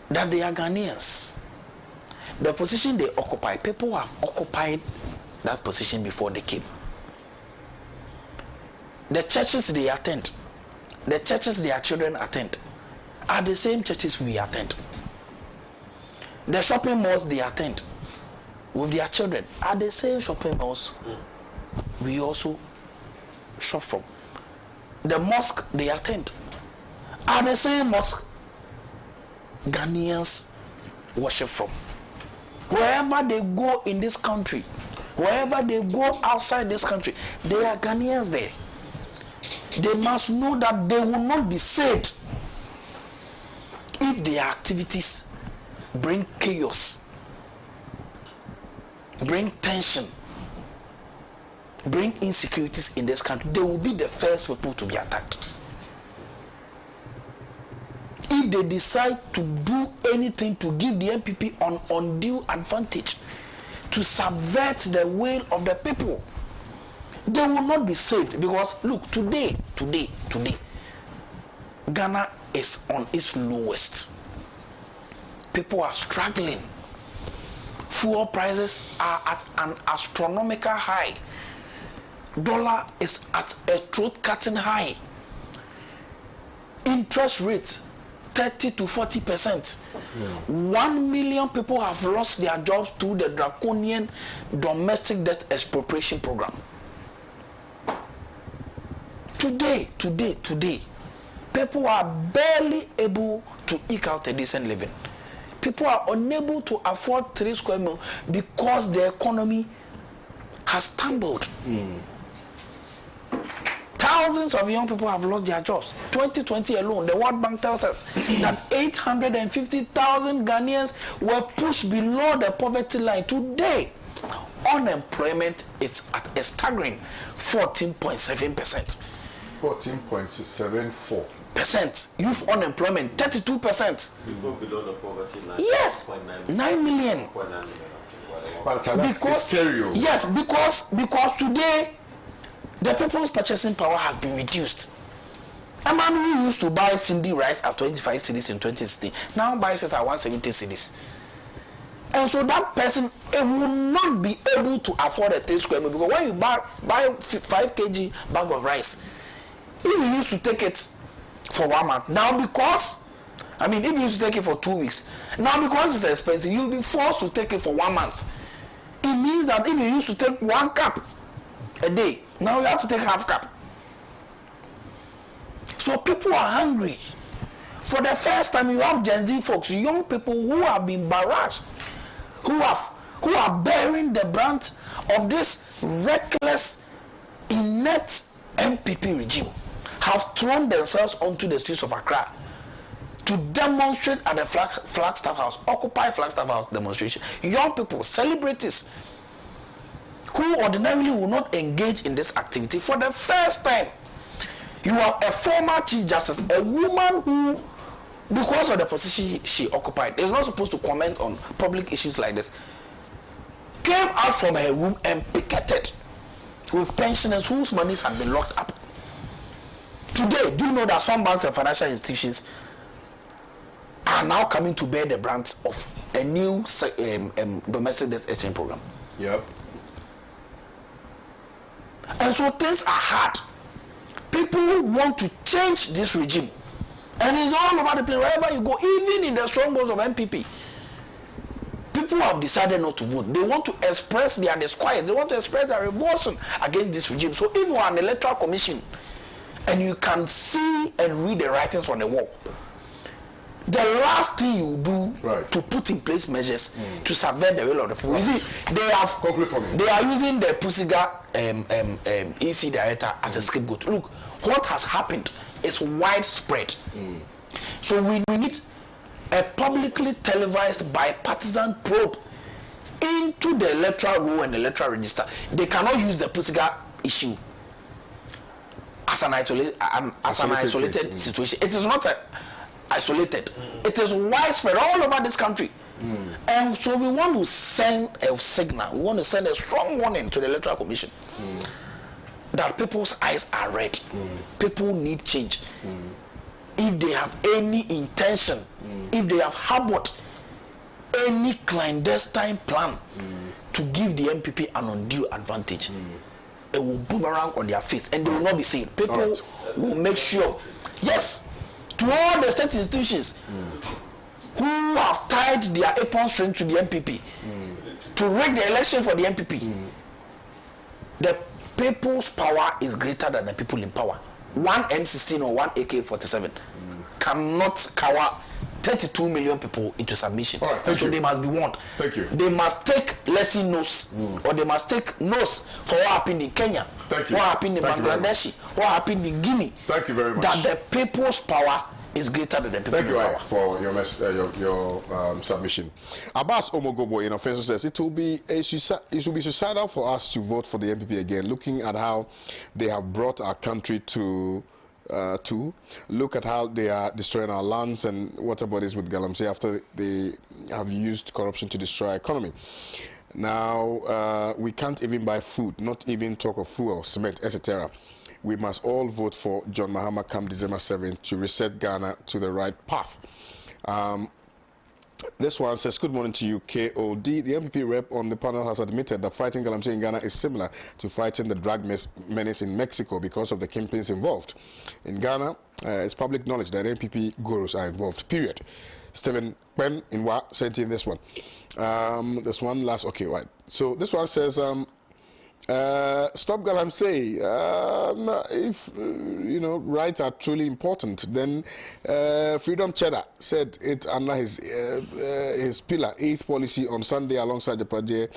that they are Ghanaians. The position they occupy, people have occupied that position before they came. The churches they attend, the churches their children attend, are the same churches we attend. The shopping malls they attend with their children are the same shopping malls we also shop from. The mosque they attend are the same mosque Ghanaians worship from. Wherever they go in this country, wherever they go outside this country, they are Ghanaians there. They must know that they will not be saved if their activities bring chaos, bring tension, bring insecurities in this country. They will be the first people to be attacked. If they decide to do anything to give the MPP an undue advantage, to subvert the will of the people, they will not be saved. Because look, today, Ghana is on its lowest. People are struggling. Fuel prices are at an astronomical high. Dollar is at a throat-cutting high. Interest rates 30 to 40%. 1 million people have lost their jobs through the draconian domestic debt expropriation program. Today, people are barely able to eke out a decent living. People are unable to afford 3 square meals because the economy has tumbled. Thousands of young people have lost their jobs. 2020 alone, the World Bank tells us that 850,000 Ghanaians were pushed below the poverty line. Today, unemployment is at a staggering 14.7%. 14.74%. Youth unemployment 32%. You go below the poverty line. Yes, 9 million. But because yes, because today the people's purchasing power has been reduced. A man who used to buy Cindy rice at 25 cedis in 2016 now buys it at 170 cedis. And so that person will not be able to afford a 3 square meter, because when you buy 5 kg bag of rice, if you used to take it for 1 month, now because, if you used to take it for 2 weeks, now because it's expensive, you'll be forced to take it for 1 month. It means that if you used to take 1 cup a day, now you have to take half cup. So people are hungry. For the first time, you have Gen Z folks, young people who have been barraged, who are bearing the brunt of this reckless, inept MPP regime, have thrown themselves onto the streets of Accra to demonstrate at the Flagstaff House, Occupy Flagstaff House demonstration. Young people, celebrities, who ordinarily will not engage in this activity. For the first time, you have a former Chief Justice, a woman who, because of the position she occupied, is not supposed to comment on public issues like this, came out from her room and picketed with pensioners whose monies had been locked up. Today, do you know that some banks and financial institutions are now coming to bear the brunt of a new domestic debt exchange program? Yep. And so things are hard. People want to change this regime. And it's all over the place, wherever you go, even in the strongholds of MPP. People have decided not to vote. They want to express their disquiet. They want to express their revulsion against this regime. So if you are an electoral commission and you can see and read the writings on the wall, the last thing you do to put in place measures to subvert the will of the people. You see, they are using the Pusiga EC director as a scapegoat. Look, what has happened is widespread. So we need a publicly televised bipartisan probe into the electoral roll and the electoral register. They cannot use the Pusiga issue as an isolated situation. It is not isolated. It is widespread all over this country. And so we want to send a signal. We want to send a strong warning to the Electoral Commission that people's eyes are red. People need change. If they have any intention, if they have harbored any clandestine plan to give the MPP an undue advantage, it will boomerang on their face and they will not be seen. People will make sure, yes, to all the state institutions who have tied their apron string to the MPP to rig the election for the MPP. The people's power is greater than the people in power. One M16 or one AK-47 cannot cower 32 million people into submission. So they must be warned. Thank you. They must take lesson notes, or they must take notes for what happened in Kenya, what happened in Bangladesh, what happened in Guinea. Thank you very much. That the people's power is greater than the people's power. Thank you for your submission. Abbas Omogobo in offense says it will be suicidal for us to vote for the MPP again, looking at how they have brought our country to look at how they are destroying our lands and water bodies with Galamsey after they have used corruption to destroy our economy. Now we can't even buy food, not even talk of fuel, cement, etc. We must all vote for John Mahama come December 7th to reset Ghana to the right path. This one says, good morning to you, KOD. The MPP rep on the panel has admitted that fighting Galamsey in Ghana is similar to fighting the drug menace in Mexico because of the kingpins involved. In Ghana, it's public knowledge that MPP gurus are involved, period. Stephen Pen Inwa sent in this one. This one last, okay, right. So this one says, stop Galamsey. If rights are truly important, then Freedom Cheddar said it under his pillar 8th policy on Sunday alongside the Pradje.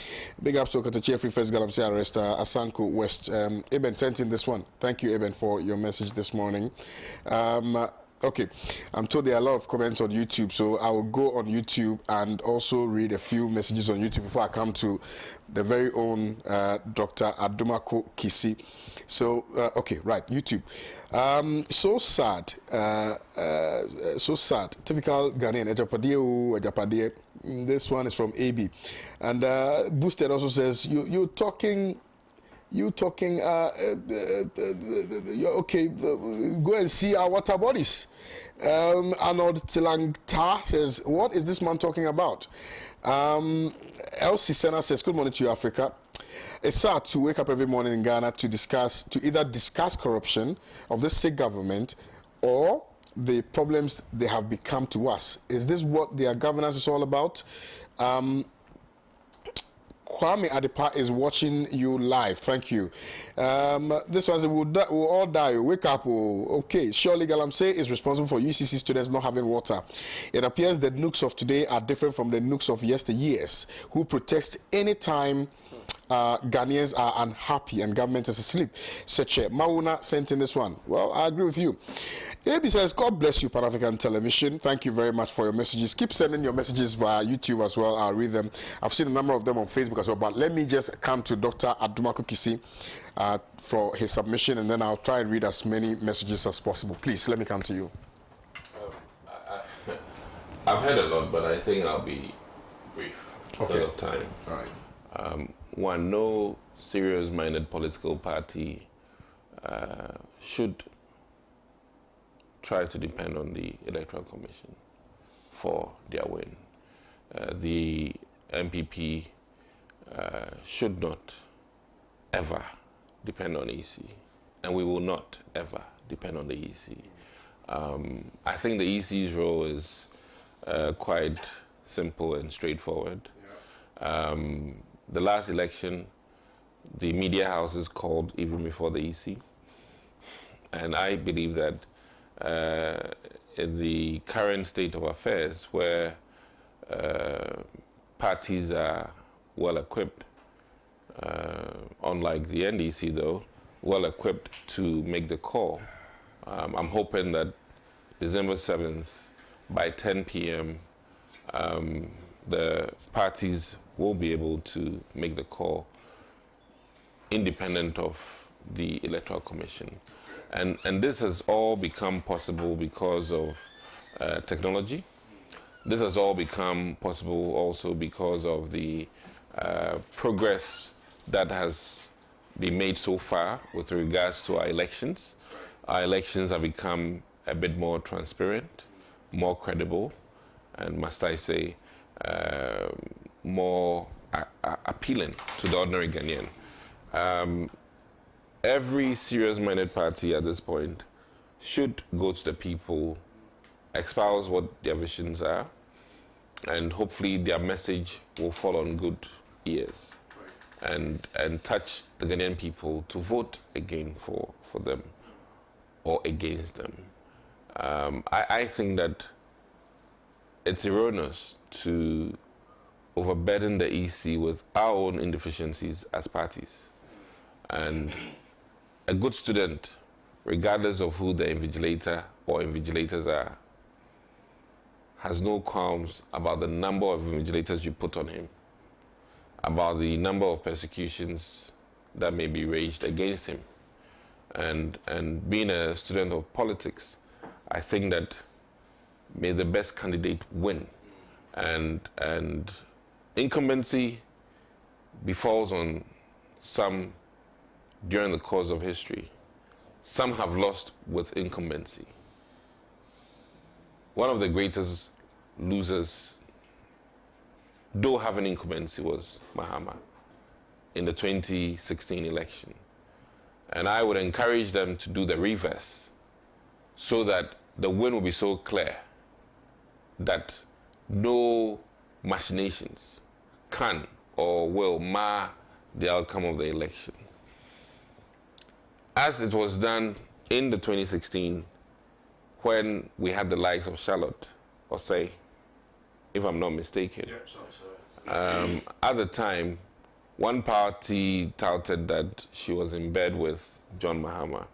Big ups to Katachi Free First Galamsey arrest Asanko West. Eben sent in this one. Thank you, Eben, for your message this morning. Okay, I'm told there are a lot of comments on YouTube, so I will go on YouTube and also read a few messages on YouTube before I come to the very own Dr. Adumako Kisi. So, okay, right, YouTube. So sad, so sad. Typical Ghanaian, Ejapade. This one is from AB. And Boosted also says, you're talking, okay, go and see our water bodies. Arnold Tilangta says, what is this man talking about? Elsie Senna says, good morning to you, Africa. It's sad to wake up every morning in Ghana to either discuss corruption of the sick government or the problems they have become to us. Is this what their governance is all about? Kwame Adepa is watching you live. Thank you. This one says, we'll all die. Wake up. Okay. Surely Galamsey is responsible for UCC students not having water. It appears the nukes of today are different from the nukes of yesteryears, who protest anytime Ghanaians are unhappy and government is asleep. Seche Mauna sent in this one. Well, I agree with you. AB says, God bless you, Pan-African Television. Thank you very much for your messages. Keep sending your messages via YouTube as well. I'll read them. I've seen a number of them on Facebook as well. But let me just come to Dr. Adumako Kisi for his submission, and then I'll try and read as many messages as possible. Please, let me come to you. I've heard a lot, but I think I'll be brief because of time. All right. One, no serious-minded political party should try to depend on the Electoral Commission for their win. The MPP should not ever depend on EC, and we will not ever depend on the EC. I think the EC's role is quite simple and straightforward. The last election, the media houses called even before the EC, and I believe that in the current state of affairs, where parties are well equipped, unlike the NDC though, well equipped to make the call. I'm hoping that December 7th, by 10 p.m., the parties will be able to make the call independent of the Electoral Commission. And this has all become possible because of technology. This has all become possible also because of the progress that has been made so far with regards to our elections. Our elections have become a bit more transparent, more credible, and must I say, more appealing to the ordinary Ghanaian. Every serious-minded party at this point should go to the people, espouse what their visions are, and hopefully their message will fall on good ears and touch the Ghanaian people to vote again for them or against them. I think that it's erroneous to overburden the EC with our own inefficiencies as parties. And a good student, regardless of who the invigilator or invigilators are, has no qualms about the number of invigilators you put on him, about the number of persecutions that may be waged against him. And being a student of politics, I think that may the best candidate win. And incumbency befalls on some during the course of history. Some have lost with incumbency. One of the greatest losers, though having incumbency, was Mahama in the 2016 election. And I would encourage them to do the reverse so that the win will be so clear that no machinations can or will mar the outcome of the election. As it was done in the 2016, when we had the likes of Charlotte, or say, if I'm not mistaken. Yep, sorry. At the time, one party touted that she was in bed with John Mahama,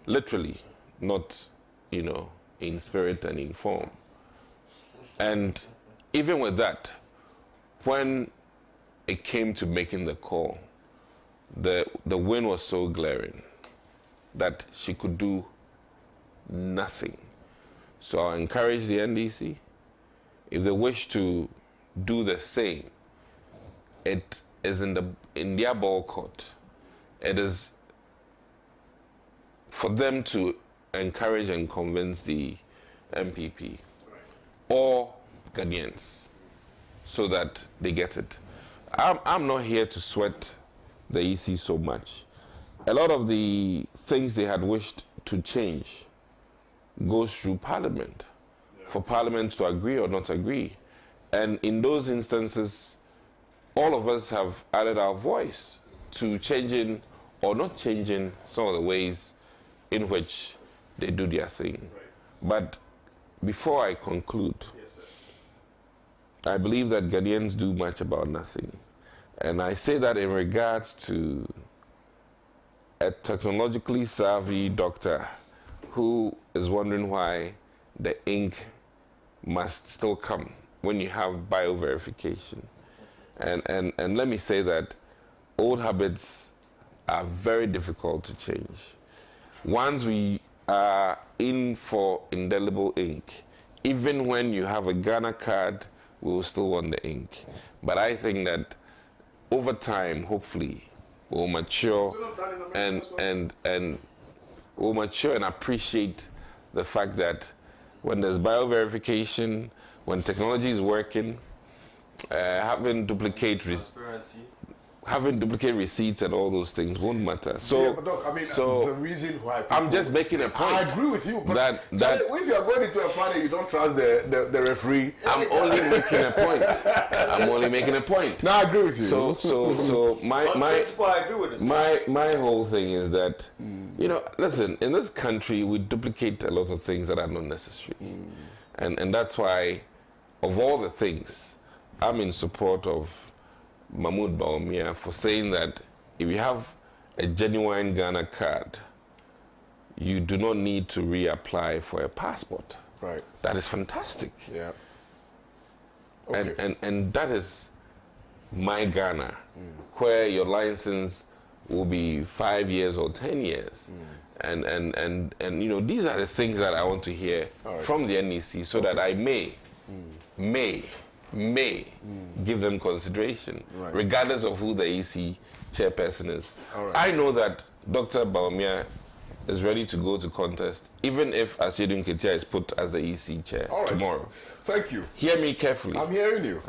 literally, not, in in spirit and in form. And even with that, when it came to making the call, the wind was so glaring that she could do nothing. So I encourage the NDC, if they wish to do the same, it is in their ball court. It is for them to encourage and convince the MPP or Ghanaians so that they get it. I'm not here to sweat the EC so much. A lot of the things they had wished to change goes through Parliament, for Parliament to agree or not agree. And in those instances, all of us have added our voice to changing or not changing some of the ways in which they do their thing. Right. But before I conclude, yes, sir, I believe that Ghanaians do much about nothing. And I say that in regards to a technologically savvy doctor who is wondering why the ink must still come when you have bioverification. And let me say that old habits are very difficult to change. Once we are in for indelible ink, even when you have a Ghana card, we will still want the ink. But I think that over time, hopefully, we'll mature and we'll mature and appreciate the fact that when there's bioverification, when technology is working, having duplicate receipts and all those things won't matter. So, yeah, but Doc, I mean, the reason why I'm just making a point. I agree with you, but that if you are going into a final, you don't trust the referee. I'm only making a point. I'm only making a point. No, I agree with you. So my whole thing is that, you know, listen, in this country we duplicate a lot of things that are not necessary, and that's why, of all the things, I'm in support of Mahmoud Bawumia for saying that if you have a genuine Ghana card, you do not need to reapply for a passport. Right. That is fantastic. Yeah. Okay. And that is my Ghana, where your license will be 5 years or 10 years. And you know, these are the things that I want to hear from the NEC so that I may give them consideration, regardless of who the EC chairperson is. I know that Dr. Bawumia is ready to go to contest, even if Asiedu Nketia is put as the EC chair tomorrow. Thank you. Hear me carefully. I'm hearing you.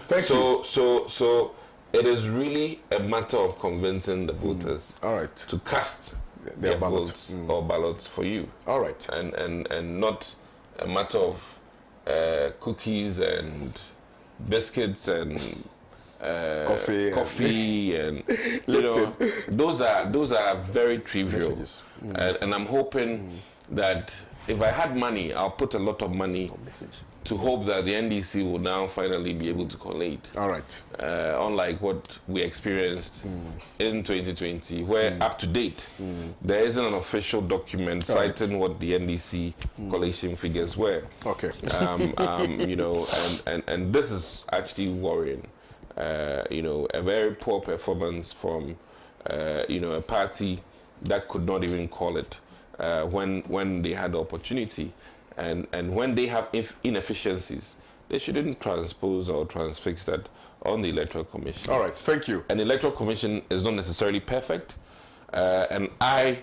Thank you. So it is really a matter of convincing the voters to cast their votes or ballots for you. All right. And not a matter of cookies and biscuits and coffee and you know, those are very trivial. And I'm hoping that if I had money, I'll put a lot of money to hope that the NDC will now finally be able to collate. All right. Unlike what we experienced in 2020, where up to date, there isn't an official document citing what the NDC collation figures were. Okay. You know, and this is actually worrying. You know, a very poor performance from, you know, a party that could not even call it when they had the opportunity. And when they have inefficiencies, they shouldn't transpose or transfix that on the Electoral Commission. All right, thank you. An Electoral Commission is not necessarily perfect. And I,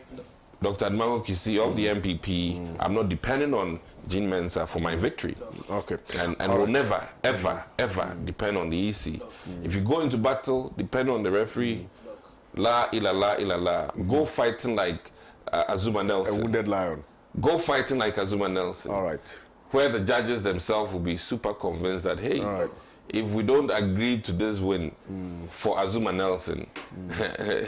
Dr. Admango Kisi of the MPP, I'm not depending on Jean Mensah for my victory. Okay. And will never, ever, ever depend on the EC. If you go into battle, depend on the referee, la ilala ilala. Go fighting like Azuma Nelson. A wounded lion. Go fighting like Azuma Nelson. All right. Where the judges themselves will be super convinced that, hey, if we don't agree to this win for Azuma Nelson,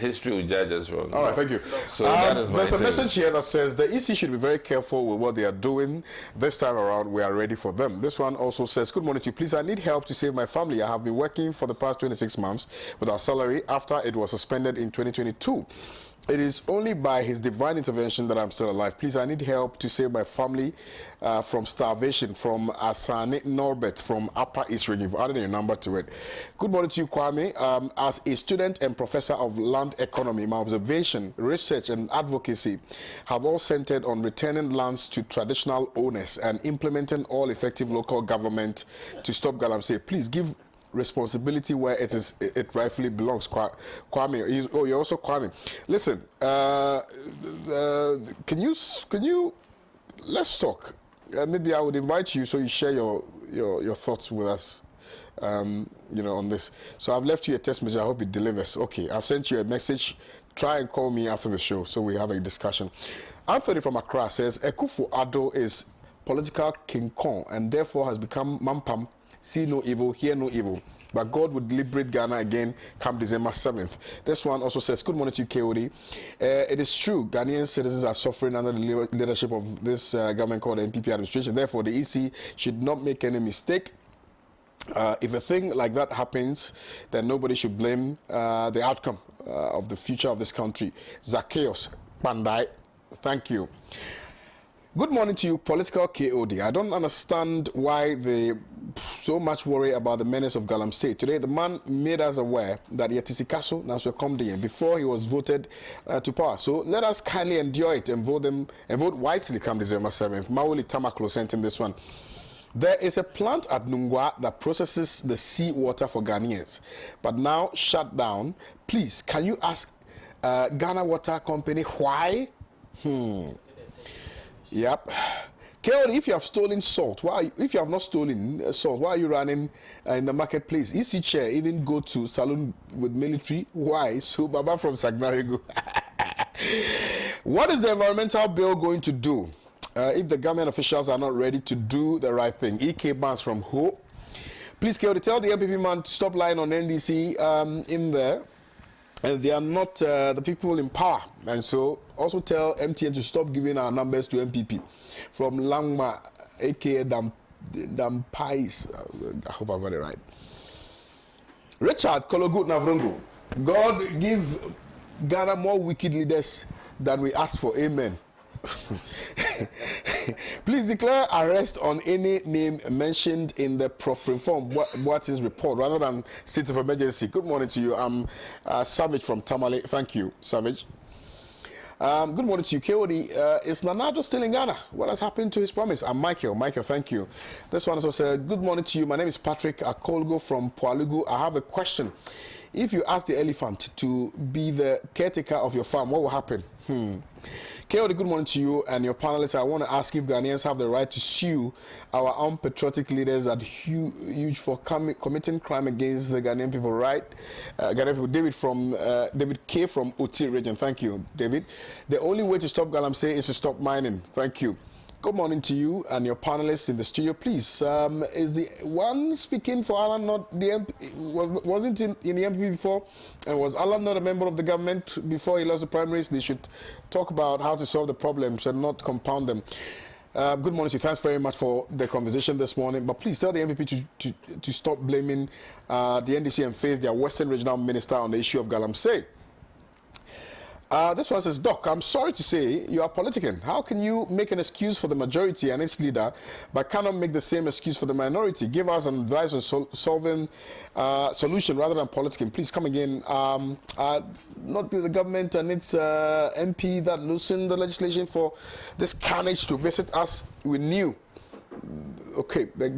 history will judge us wrong. All right, thank you. So that is my There's thing. a message here that says the EC should be very careful with what they are doing. This time around, we are ready for them. This one also says, good morning to you. Please, I need help to save my family. I have been working for the past 26 months without salary after it was suspended in 2022. It is only by his divine intervention that I'm still alive. Please, I need help to save my family from starvation. From Asane Norbert from Upper East Region. You've added your number to it. Good morning to you, KWAME. As a student and professor of land economy, my observation, research, and advocacy have all centered on returning lands to traditional owners and implementing all effective local government to stop Galamsey. Please give responsibility where it rightfully belongs. KWAME, you're also KWAME. Listen, can you let's talk. Maybe I would invite you so you share your thoughts with us, on this. So I've left you a text message. I hope it delivers. Okay, I've sent you a message. Try and call me after the show so we have a discussion. Anthony from Accra says Akufo-Addo is political King Kong and therefore has become Mampam. See no evil, hear no evil. But God would liberate Ghana again come December 7th. This one also says, good morning to you, KOD. It is true, Ghanaian citizens are suffering under the leadership of this government called the NPP administration. Therefore, the EC should not make any mistake. If a thing like that happens, then nobody should blame the outcome of the future of this country. Zacchaeus Bandai, thank you. Good morning to you, political KOD. I don't understand why they so much worry about the menace of Galamsey. Today, the man made us aware that Yetisikaso Naswe Komdiyen before he was voted to power. So let us kindly endure it and vote wisely come December 7th. Mauli Tamaklo sent in this one. There is a plant at Nungwa that processes the sea water for Ghanaians, but now shut down. Please, can you ask Ghana Water Company why? Yep. KOD, if you have stolen salt, if you have not stolen salt, why are you running in the marketplace? EC chair even go to saloon with military. Why? So Baba from Sagnarigo. What is the environmental bill going to do if the government officials are not ready to do the right thing? EK Barnes from Ho. Please, KOD, tell the MPP man to stop lying on NDC in there. And they are not the people in power. And so also tell MTN to stop giving our numbers to MPP. From Langma, a.k.a. Dampais. I hope I got it right. Richard Kologut Navrungu. God give Ghana more wicked leaders than we ask for. Amen. Please declare arrest on any name mentioned in the Prof. Inform Boatin's report rather than state of emergency. Good morning to you. I'm Savage from Tamale. Thank you, Savage. Good morning to you, KOD. Is Nanado still in Ghana? What has happened to his promise? I'm Michael. Michael, thank you. This one also said, good morning to you. My name is Patrick Akolgo from Poalugu. I have a question. If you ask the elephant to be the caretaker of your farm, what will happen? KOD, good morning to you and your panelists. I want to ask if Ghanaians have the right to sue our unpatriotic leaders at huge for committing crime against the Ghanaian people, right? Ghanaian people. David K. from Oti region. Thank you, David. The only way to stop Galamsey is to stop mining. Thank you. Good morning to you and your panelists in the studio. Please, is the one speaking for Alan not the MP? Wasn't in the MP before? And was Alan not a member of the government before he lost the primaries? They should talk about how to solve the problems and not compound them. Good morning to you. Thanks very much for the conversation this morning. But please tell the MPP to stop blaming the NDC and face their Western Regional Minister on the issue of Galamsey. This one says, Doc, I'm sorry to say you are politicking. How can you make an excuse for the majority and its leader, but cannot make the same excuse for the minority? Give us an advice on solving solution rather than politicking. Please come again. Not the government and its MP that loosened the legislation for this carnage to visit us. We knew. Okay, the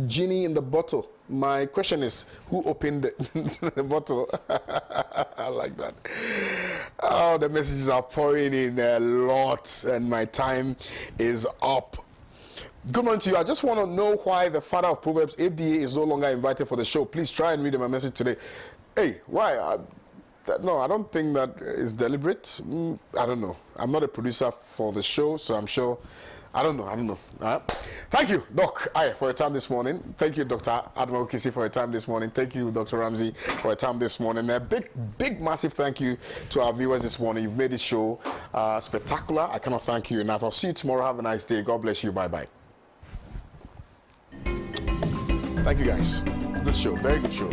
genie in the bottle. My question is, who opened the bottle? I like that. Oh, the messages are pouring in a lot, and my time is up. Good morning to you. I just want to know why the father of Proverbs, ABA, is no longer invited for the show. Please try and read my message today. Hey, why? No, I don't think that is deliberate. I don't know. I'm not a producer for the show, so I'm sure. I don't know. Thank you, Doc, for your time this morning. Thank you, Dr. Admiral Kisi, for your time this morning. Thank you, Dr. Ramsey, for your time this morning. A big, massive thank you to our viewers this morning. You've made this show spectacular. I cannot thank you enough. I'll see you tomorrow. Have a nice day. God bless you. Bye-bye. Thank you, guys. Good show. Very good show.